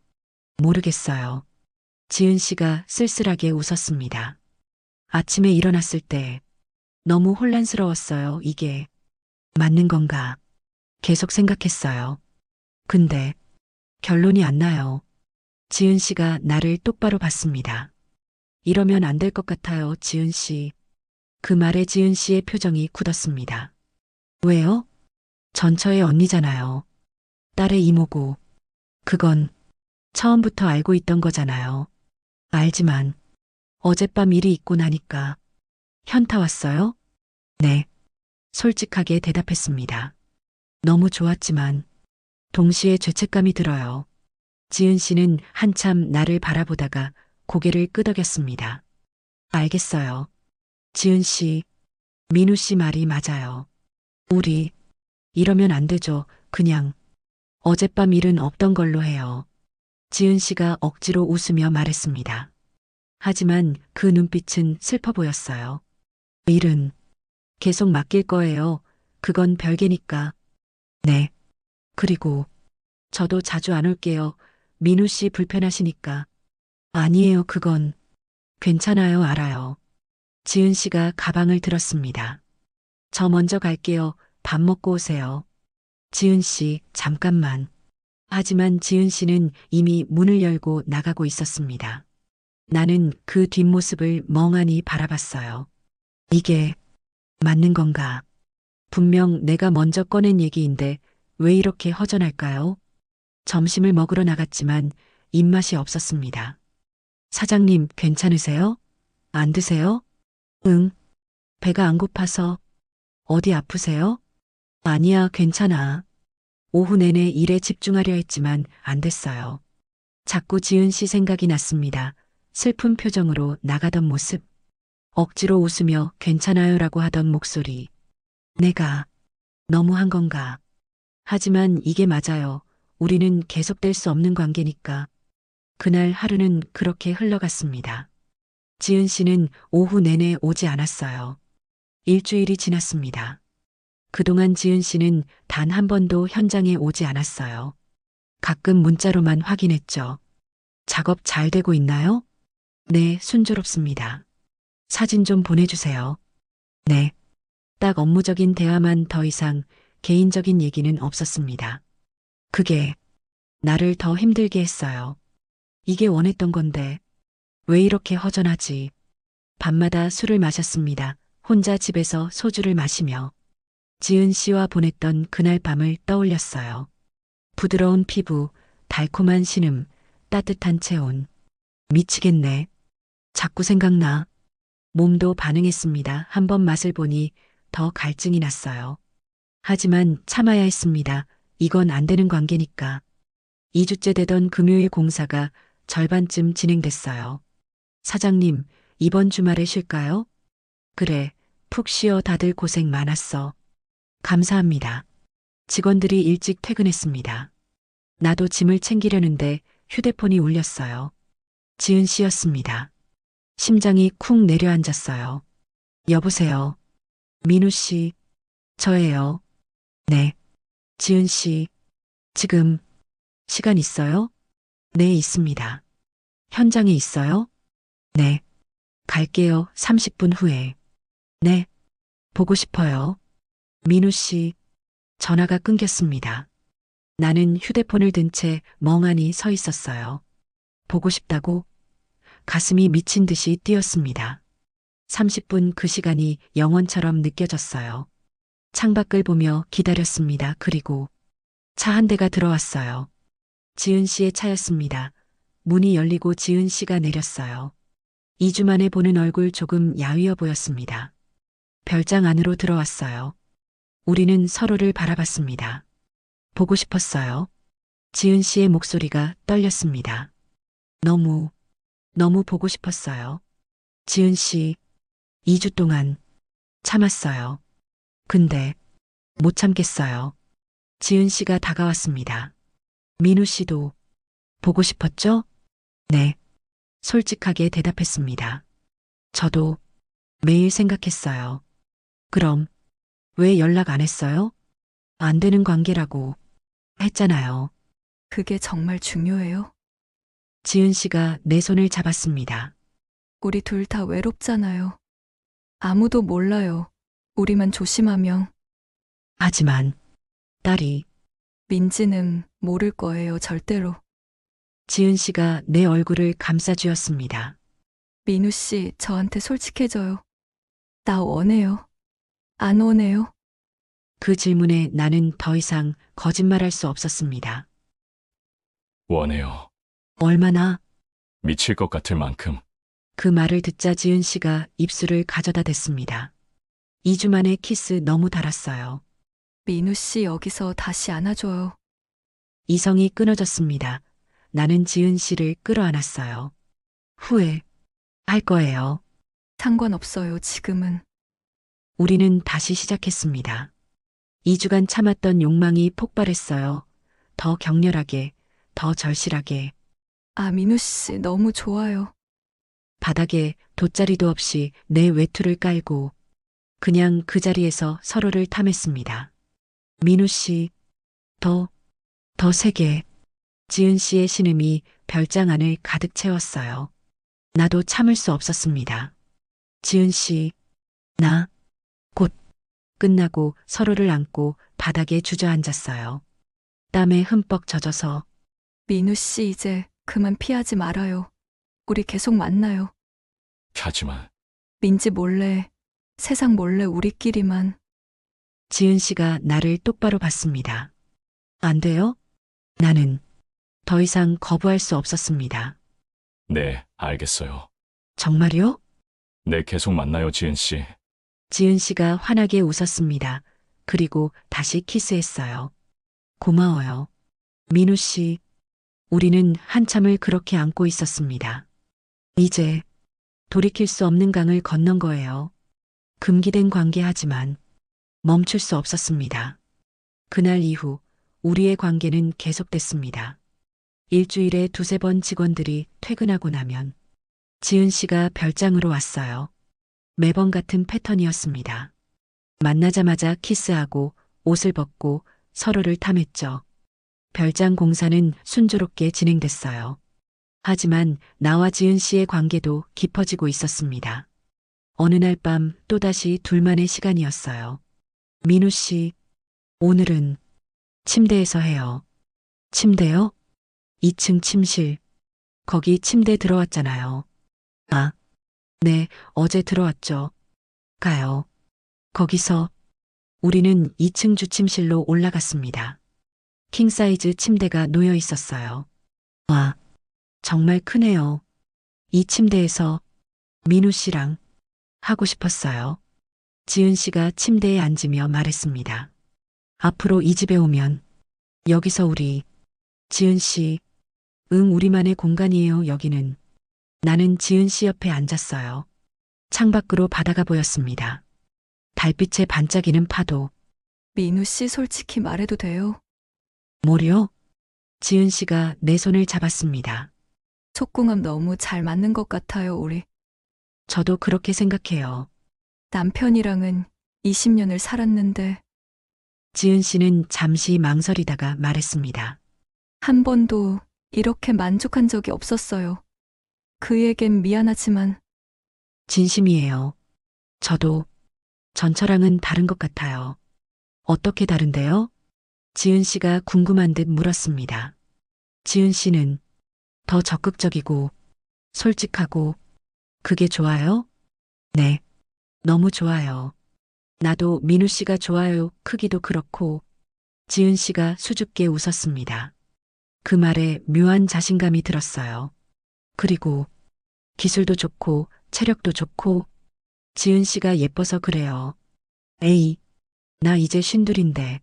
모르겠어요. 지은 씨가 쓸쓸하게 웃었습니다. 아침에 일어났을 때 너무 혼란스러웠어요. 이게 맞는 건가? 계속 생각했어요. 근데 결론이 안 나요. 지은 씨가 나를 똑바로 봤습니다. 이러면 안 될 것 같아요, 지은 씨. 그 말에 지은 씨의 표정이 굳었습니다. 왜요? 전처의 언니잖아요. 딸의 이모고. 그건 처음부터 알고 있던 거잖아요. 알지만 어젯밤 일이 있고 나니까 현타 왔어요? 네. 솔직하게 대답했습니다. 너무 좋았지만 동시에 죄책감이 들어요. 지은 씨는 한참 나를 바라보다가 고개를 끄덕였습니다. 알겠어요. 지은 씨, 민우 씨 말이 맞아요. 우리 이러면 안 되죠. 그냥 어젯밤 일은 없던 걸로 해요. 지은 씨가 억지로 웃으며 말했습니다. 하지만 그 눈빛은 슬퍼 보였어요. 일은 계속 맡길 거예요. 그건 별개니까. 네. 그리고 저도 자주 안 올게요. 민우 씨 불편하시니까. 아니에요. 그건 괜찮아요. 알아요. 지은 씨가 가방을 들었습니다. 저 먼저 갈게요. 밥 먹고 오세요. 지은 씨, 잠깐만. 하지만 지은 씨는 이미 문을 열고 나가고 있었습니다. 나는 그 뒷모습을 멍하니 바라봤어요. 이게 맞는 건가? 분명 내가 먼저 꺼낸 얘기인데 왜 이렇게 허전할까요? 점심을 먹으러 나갔지만 입맛이 없었습니다. 사장님, 괜찮으세요? 안 드세요? 응. 배가 안 고파서. 어디 아프세요? 아니야, 괜찮아. 오후 내내 일에 집중하려 했지만 안 됐어요. 자꾸 지은 씨 생각이 났습니다. 슬픈 표정으로 나가던 모습. 억지로 웃으며 괜찮아요라고 하던 목소리. 내가 너무한 건가? 하지만 이게 맞아요. 우리는 계속될 수 없는 관계니까. 그날 하루는 그렇게 흘러갔습니다. 지은 씨는 오후 내내 오지 않았어요. 일주일이 지났습니다. 그동안 지은 씨는 단 한 번도 현장에 오지 않았어요. 가끔 문자로만 확인했죠. 작업 잘 되고 있나요? 네, 순조롭습니다. 사진 좀 보내주세요. 네. 딱 업무적인 대화만, 더 이상 개인적인 얘기는 없었습니다. 그게 나를 더 힘들게 했어요. 이게 원했던 건데 왜 이렇게 허전하지? 밤마다 술을 마셨습니다. 혼자 집에서 소주를 마시며 지은 씨와 보냈던 그날 밤을 떠올렸어요. 부드러운 피부, 달콤한 신음, 따뜻한 체온. 미치겠네. 자꾸 생각나. 몸도 반응했습니다. 한 번 맛을 보니 더 갈증이 났어요. 하지만 참아야 했습니다. 이건 안 되는 관계니까. 2주째 되던 금요일 공사가 절반쯤 진행됐어요. 사장님, 이번 주말에 쉴까요? 그래, 푹 쉬어 다들 고생 많았어. 감사합니다. 직원들이 일찍 퇴근했습니다. 나도 짐을 챙기려는데 휴대폰이 울렸어요. 지은 씨였습니다. 심장이 쿵 내려앉았어요. 여보세요. 민우 씨, 저예요. 네. 지은 씨, 지금 시간 있어요? 네, 있습니다. 현장에 있어요? 네. 갈게요. 30분 후에. 네. 보고 싶어요. 민우 씨, 전화가 끊겼습니다. 나는 휴대폰을 든 채 멍하니 서 있었어요. 보고 싶다고 가슴이 미친 듯이 뛰었습니다. 30분 그 시간이 영원처럼 느껴졌어요. 창밖을 보며 기다렸습니다. 그리고 차 한 대가 들어왔어요. 지은 씨의 차였습니다. 문이 열리고 지은 씨가 내렸어요. 2주 만에 보는 얼굴 조금 야위어 보였습니다. 별장 안으로 들어왔어요. 우리는 서로를 바라봤습니다. 보고 싶었어요. 지은 씨의 목소리가 떨렸습니다. 너무 보고 싶었어요. 지은 씨, 2주 동안 참았어요. 근데 못 참겠어요. 지은 씨가 다가왔습니다. 민우 씨도 보고 싶었죠? 네. 솔직하게 대답했습니다. 저도 매일 생각했어요. 그럼 왜 연락 안 했어요? 안 되는 관계라고 했잖아요. 그게 정말 중요해요? 지은 씨가 내 손을 잡았습니다. 우리 둘 다 외롭잖아요. 아무도 몰라요. 우리만 조심하면. 하지만 딸이 민지는 모를 거예요, 절대로. 지은 씨가 내 얼굴을 감싸주었습니다. 민우 씨, 저한테 솔직해져요. 나 원해요. 안 원해요? 그 질문에 나는 더 이상 거짓말할 수 없었습니다. 원해요. 얼마나? 미칠 것 같을 만큼. 그 말을 듣자 지은 씨가 입술을 가져다 댔습니다. 2주 만에 키스 너무 달았어요. 민우 씨 여기서 다시 안아줘요. 이성이 끊어졌습니다. 나는 지은 씨를 끌어안았어요. 후회 할 거예요. 상관없어요, 지금은. 우리는 다시 시작했습니다. 2주간 참았던 욕망이 폭발했어요. 더 격렬하게, 더 절실하게. 아, 민우 씨 너무 좋아요. 바닥에 돗자리도 없이 내 외투를 깔고 그냥 그 자리에서 서로를 탐했습니다. 민우 씨, 더 세게. 지은 씨의 신음이 별장 안을 가득 채웠어요. 나도 참을 수 없었습니다. 지은 씨, 나 곧 끝나고 서로를 안고 바닥에 주저앉았어요. 땀에 흠뻑 젖어서 민우 씨 이제 그만 피하지 말아요. 우리 계속 만나요. 하지만 민지 몰래, 세상 몰래 우리끼리만. 지은 씨가 나를 똑바로 봤습니다. 안 돼요? 나는 더 이상 거부할 수 없었습니다. 네, 알겠어요. 정말요? 네, 계속 만나요, 지은 씨. 지은 씨가 환하게 웃었습니다. 그리고 다시 키스했어요. 고마워요. 민우 씨, 우리는 한참을 그렇게 안고 있었습니다. 이제 돌이킬 수 없는 강을 건넌 거예요. 금기된 관계하지만 멈출 수 없었습니다. 그날 이후 우리의 관계는 계속됐습니다. 일주일에 두세 번 직원들이 퇴근하고 나면 지은 씨가 별장으로 왔어요. 매번 같은 패턴이었습니다. 만나자마자 키스하고 옷을 벗고 서로를 탐했죠. 별장 공사는 순조롭게 진행됐어요. 하지만 나와 지은 씨의 관계도 깊어지고 있었습니다. 어느 날 밤 또다시 둘만의 시간이었어요. 민우 씨, 오늘은 침대에서 해요. 침대요? 2층 침실. 거기 침대 들어왔잖아요. 아, 네, 어제 들어왔죠. 가요. 거기서 우리는 2층 주침실로 올라갔습니다. 킹사이즈 침대가 놓여 있었어요. 와, 정말 크네요. 이 침대에서 민우 씨랑 하고 싶었어요. 지은 씨가 침대에 앉으며 말했습니다. 앞으로 이 집에 오면 여기서 우리, 지은 씨, 응, 우리만의 공간이에요, 여기는. 나는 지은 씨 옆에 앉았어요. 창밖으로 바다가 보였습니다. 달빛에 반짝이는 파도. 민우 씨 솔직히 말해도 돼요? 뭐요? 지은 씨가 내 손을 잡았습니다. 속궁합 너무 잘 맞는 것 같아요, 우리. 저도 그렇게 생각해요. 남편이랑은 20년을 살았는데 지은 씨는 잠시 망설이다가 말했습니다. 한 번도 이렇게 만족한 적이 없었어요. 그에겐 미안하지만 진심이에요. 저도 전처랑은 다른 것 같아요. 어떻게 다른데요? 지은 씨가 궁금한 듯 물었습니다. 지은 씨는 더 적극적이고 솔직하고 그게 좋아요? 네, 너무 좋아요. 나도 민우 씨가 좋아요. 크기도 그렇고. 지은 씨가 수줍게 웃었습니다. 그 말에 묘한 자신감이 들었어요. 그리고 기술도 좋고 체력도 좋고 지은 씨가 예뻐서 그래요. 에이, 나 이제 쉰둘인데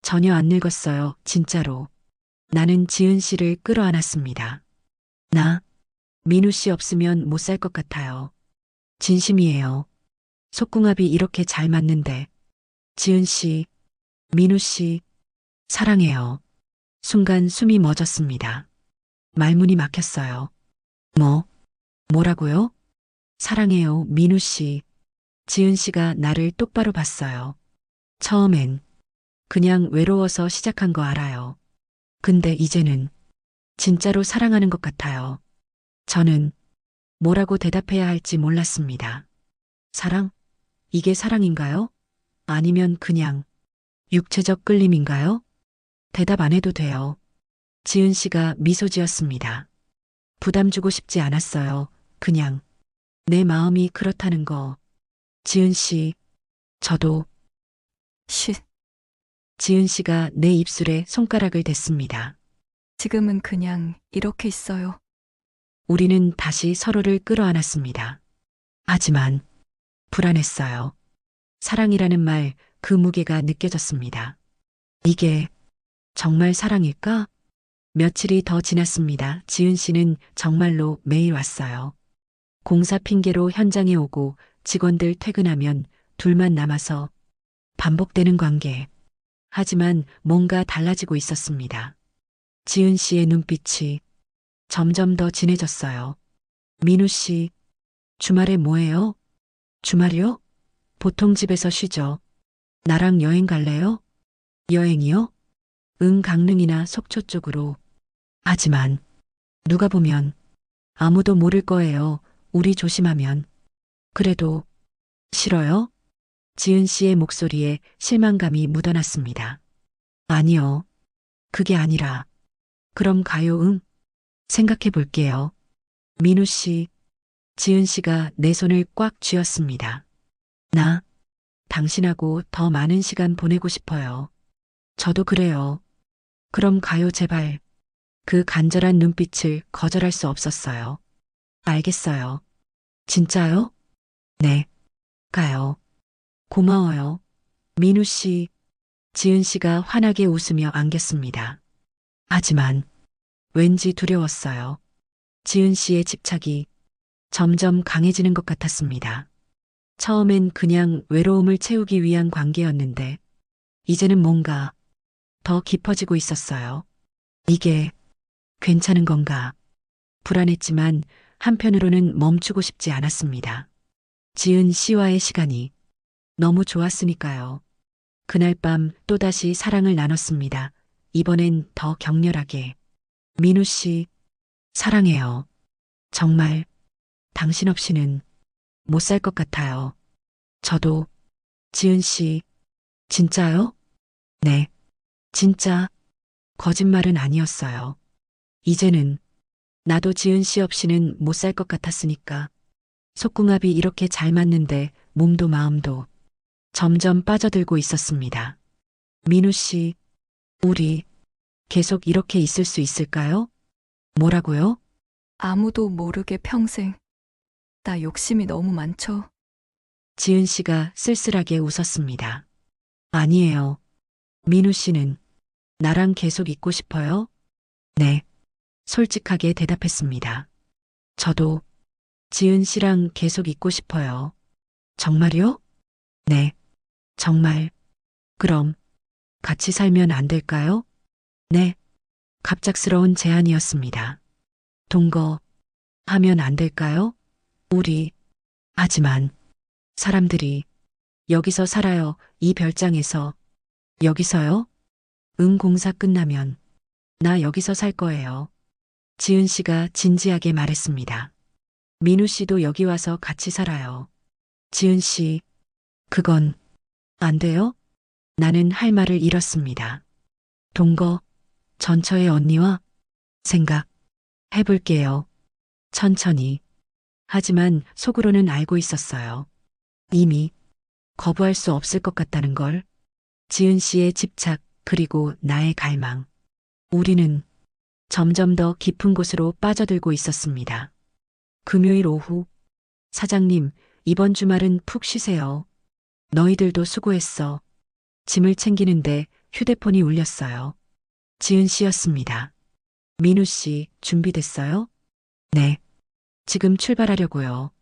전혀 안 늙었어요, 진짜로. 나는 지은 씨를 끌어안았습니다. 나, 민우 씨 없으면 못 살 것 같아요. 진심이에요. 속궁합이 이렇게 잘 맞는데. 지은 씨, 민우 씨, 사랑해요. 순간 숨이 멎었습니다. 말문이 막혔어요. 뭐라고요? 사랑해요, 민우 씨. 지은 씨가 나를 똑바로 봤어요. 처음엔 그냥 외로워서 시작한 거 알아요. 근데 이제는 진짜로 사랑하는 것 같아요. 저는 뭐라고 대답해야 할지 몰랐습니다. 사랑? 이게 사랑인가요? 아니면 그냥 육체적 끌림인가요? 대답 안 해도 돼요. 지은 씨가 미소 지었습니다. 부담 주고 싶지 않았어요. 그냥 내 마음이 그렇다는 거. 지은 씨, 저도. 쉿. 지은 씨가 내 입술에 손가락을 댔습니다. 지금은 그냥 이렇게 있어요. 우리는 다시 서로를 끌어안았습니다. 하지만 불안했어요. 사랑이라는 말 그 무게가 느껴졌습니다. 이게 정말 사랑일까? 며칠이 더 지났습니다. 지은 씨는 정말로 매일 왔어요. 공사 핑계로 현장에 오고 직원들 퇴근하면 둘만 남아서 반복되는 관계. 하지만 뭔가 달라지고 있었습니다. 지은 씨의 눈빛이 점점 더 진해졌어요. 민우 씨, 주말에 뭐해요? 주말이요? 보통 집에서 쉬죠. 나랑 여행 갈래요? 여행이요? 응, 강릉이나 속초 쪽으로. 하지만 누가 보면 아무도 모를 거예요. 우리 조심하면. 그래도 싫어요? 지은 씨의 목소리에 실망감이 묻어났습니다. 아니요. 그게 아니라. 그럼 가요, 응? 생각해 볼게요. 민우 씨, 지은 씨가 내 손을 꽉 쥐었습니다. 나, 당신하고 더 많은 시간 보내고 싶어요. 저도 그래요. 그럼 가요, 제발. 그 간절한 눈빛을 거절할 수 없었어요. 알겠어요. 진짜요? 네, 가요. 고마워요. 민우 씨, 지은 씨가 환하게 웃으며 안겼습니다. 하지만 왠지 두려웠어요. 지은 씨의 집착이 점점 강해지는 것 같았습니다. 처음엔 그냥 외로움을 채우기 위한 관계였는데, 이제는 뭔가 더 깊어지고 있었어요. 이게 괜찮은 건가? 불안했지만 한편으로는 멈추고 싶지 않았습니다. 지은 씨와의 시간이 너무 좋았으니까요. 그날 밤 또다시 사랑을 나눴습니다. 이번엔 더 격렬하게. 민우 씨, 사랑해요. 정말 당신 없이는 못 살 것 같아요. 저도. 지은 씨, 진짜요? 네, 진짜. 거짓말은 아니었어요. 이제는 나도 지은 씨 없이는 못 살 것 같았으니까. 속궁합이 이렇게 잘 맞는데 몸도 마음도 점점 빠져들고 있었습니다. 민우 씨, 우리 계속 이렇게 있을 수 있을까요? 뭐라고요? 아무도 모르게 평생. 나 욕심이 너무 많죠. 지은 씨가 쓸쓸하게 웃었습니다. 아니에요. 민우 씨는 나랑 계속 있고 싶어요? 네. 솔직하게 대답했습니다. 저도 지은 씨랑 계속 있고 싶어요. 정말요? 네, 정말. 그럼 같이 살면 안 될까요? 네, 갑작스러운 제안이었습니다. 동거 하면 안 될까요? 우리, 하지만 사람들이 여기서 살아요. 이 별장에서. 여기서요? 공사 끝나면 나 여기서 살 거예요. 지은 씨가 진지하게 말했습니다. 민우 씨도 여기 와서 같이 살아요. 지은 씨, 그건 안 돼요? 나는 할 말을 잃었습니다. 동거, 전처의 언니와 생각 해볼게요. 천천히. 하지만 속으로는 알고 있었어요. 이미 거부할 수 없을 것 같다는 걸. 지은 씨의 집착, 그리고 나의 갈망. 우리는 점점 더 깊은 곳으로 빠져들고 있었습니다. 금요일 오후, 사장님, 이번 주말은 푹 쉬세요. 너희들도 수고했어. 짐을 챙기는데 휴대폰이 울렸어요. 지은 씨였습니다. 민우 씨, 준비됐어요? 네. 지금 출발하려고요.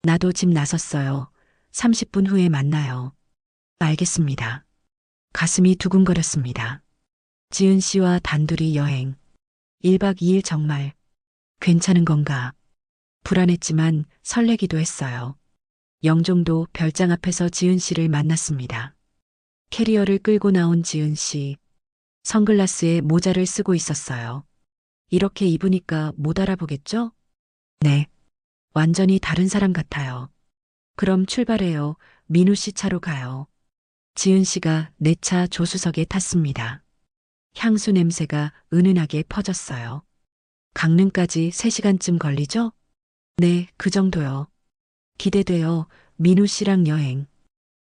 나도 집 나섰어요. 30분 후에 만나요. 알겠습니다. 가슴이 두근거렸습니다. 지은 씨와 단둘이 여행. 1박 2일 정말 괜찮은 건가? 불안했지만 설레기도 했어요. 영종도 별장 앞에서 지은 씨를 만났습니다. 캐리어를 끌고 나온 지은 씨. 선글라스에 모자를 쓰고 있었어요. 이렇게 입으니까 못 알아보겠죠? 네. 완전히 다른 사람 같아요. 그럼 출발해요. 민우 씨 차로 가요. 지은 씨가 내 차 조수석에 탔습니다. 향수 냄새가 은은하게 퍼졌어요. 강릉까지 3시간쯤 걸리죠? 네, 그 정도요. 기대돼요. 민우 씨랑 여행.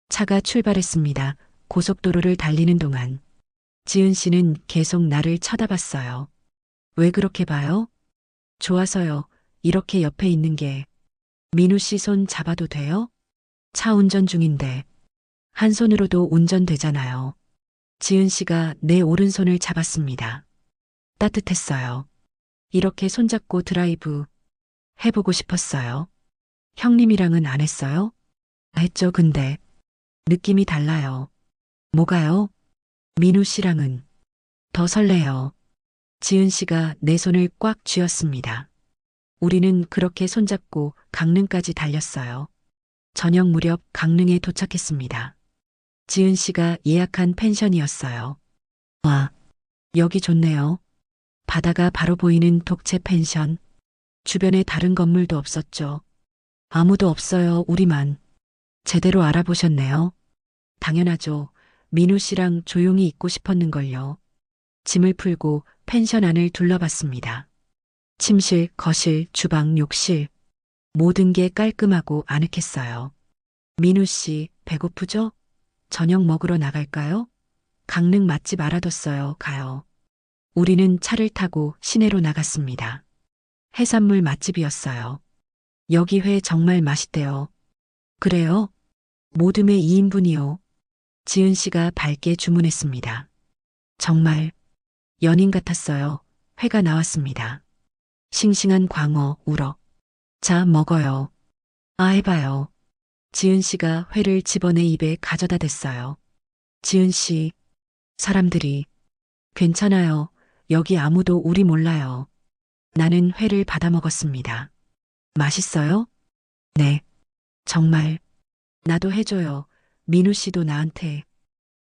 차가 출발했습니다. 고속도로를 달리는 동안. 지은 씨는 계속 나를 쳐다봤어요. 왜 그렇게 봐요? 좋아서요. 이렇게 옆에 있는 게. 민우 씨 손 잡아도 돼요? 차 운전 중인데. 한 손으로도 운전되잖아요. 지은 씨가 내 오른손을 잡았습니다. 따뜻했어요. 이렇게 손잡고 드라이브 해보고 싶었어요. 형님이랑은 안 했어요? 했죠, 근데. 느낌이 달라요. 뭐가요? 민우 씨랑은 더 설레요. 지은 씨가 내 손을 꽉 쥐었습니다. 우리는 그렇게 손잡고 강릉까지 달렸어요. 저녁 무렵 강릉에 도착했습니다. 지은 씨가 예약한 펜션이었어요. 와, 여기 좋네요. 바다가 바로 보이는 독채 펜션. 주변에 다른 건물도 없었죠. 아무도 없어요, 우리만. 제대로 알아보셨네요. 당연하죠. 민우 씨랑 조용히 있고 싶었는걸요. 짐을 풀고 펜션 안을 둘러봤습니다. 침실, 거실, 주방, 욕실. 모든 게 깔끔하고 아늑했어요. 민우 씨, 배고프죠? 저녁 먹으러 나갈까요? 강릉 맛집 알아뒀어요. 가요. 우리는 차를 타고 시내로 나갔습니다. 해산물 맛집이었어요. 여기 회 정말 맛있대요. 그래요? 모듬에 2인분이요. 지은 씨가 밝게 주문했습니다. 정말 연인 같았어요. 회가 나왔습니다. 싱싱한 광어, 우럭. 자, 먹어요. 아, 해봐요. 지은 씨가 회를 집어내 입에 가져다 댔어요. 지은 씨, 사람들이 괜찮아요. 여기 아무도 우리 몰라요. 나는 회를 받아 먹었습니다. 맛있어요? 네. 정말. 나도 해줘요. 민우 씨도 나한테.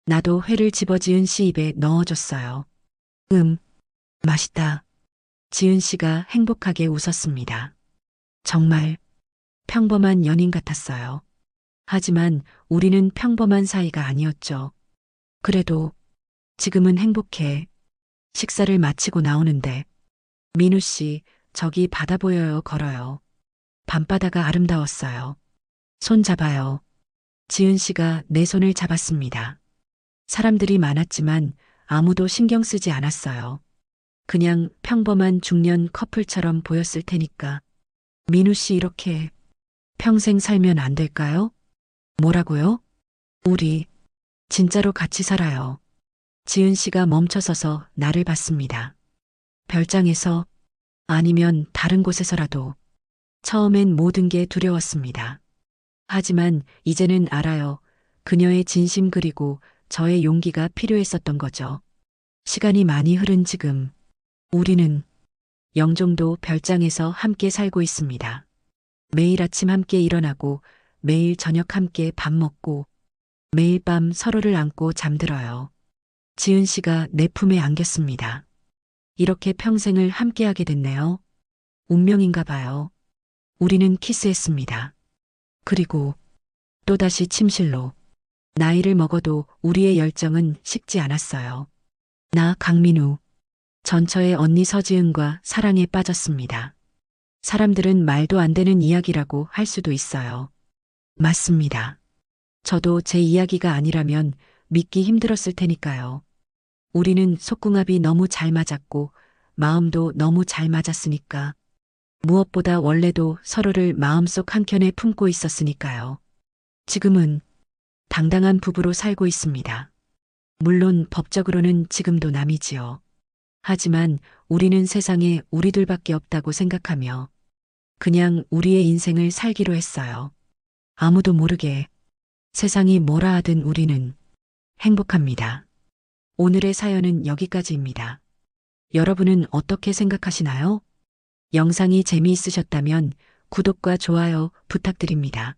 나도 회를 집어 지은 씨 입에 넣어줬어요. 맛있다. 지은 씨가 행복하게 웃었습니다. 정말 평범한 연인 같았어요. 하지만 우리는 평범한 사이가 아니었죠. 그래도 지금은 행복해. 식사를 마치고 나오는데 민우 씨, 저기 바다 보여요. 걸어요. 밤바다가 아름다웠어요. 손 잡아요. 지은 씨가 내 손을 잡았습니다. 사람들이 많았지만 아무도 신경 쓰지 않았어요. 그냥 평범한 중년 커플처럼 보였을 테니까. 민우 씨 이렇게 평생 살면 안 될까요? 뭐라고요? 우리 진짜로 같이 살아요. 지은 씨가 멈춰서서 나를 봤습니다. 별장에서 아니면 다른 곳에서라도 처음엔 모든 게 두려웠습니다. 하지만 이제는 알아요. 그녀의 진심 그리고 저의 용기가 필요했었던 거죠. 시간이 많이 흐른 지금 우리는 영종도 별장에서 함께 살고 있습니다. 매일 아침 함께 일어나고 매일 저녁 함께 밥 먹고 매일 밤 서로를 안고 잠들어요. 지은 씨가 내 품에 안겼습니다. 이렇게 평생을 함께하게 됐네요. 운명인가 봐요. 우리는 키스했습니다. 그리고 또다시 침실로. 나이를 먹어도 우리의 열정은 식지 않았어요. 나 강민우, 전처의 언니 서지은과 사랑에 빠졌습니다. 사람들은 말도 안 되는 이야기라고 할 수도 있어요. 맞습니다. 저도 제 이야기가 아니라면 믿기 힘들었을 테니까요. 우리는 속궁합이 너무 잘 맞았고 마음도 너무 잘 맞았으니까. 무엇보다 원래도 서로를 마음속 한켠에 품고 있었으니까요. 지금은 당당한 부부로 살고 있습니다. 물론 법적으로는 지금도 남이지요. 하지만 우리는 세상에 우리들밖에 없다고 생각하며 그냥 우리의 인생을 살기로 했어요. 아무도 모르게 세상이 뭐라 하든 우리는 행복합니다. 오늘의 사연은 여기까지입니다. 여러분은 어떻게 생각하시나요? 영상이 재미있으셨다면 구독과 좋아요 부탁드립니다.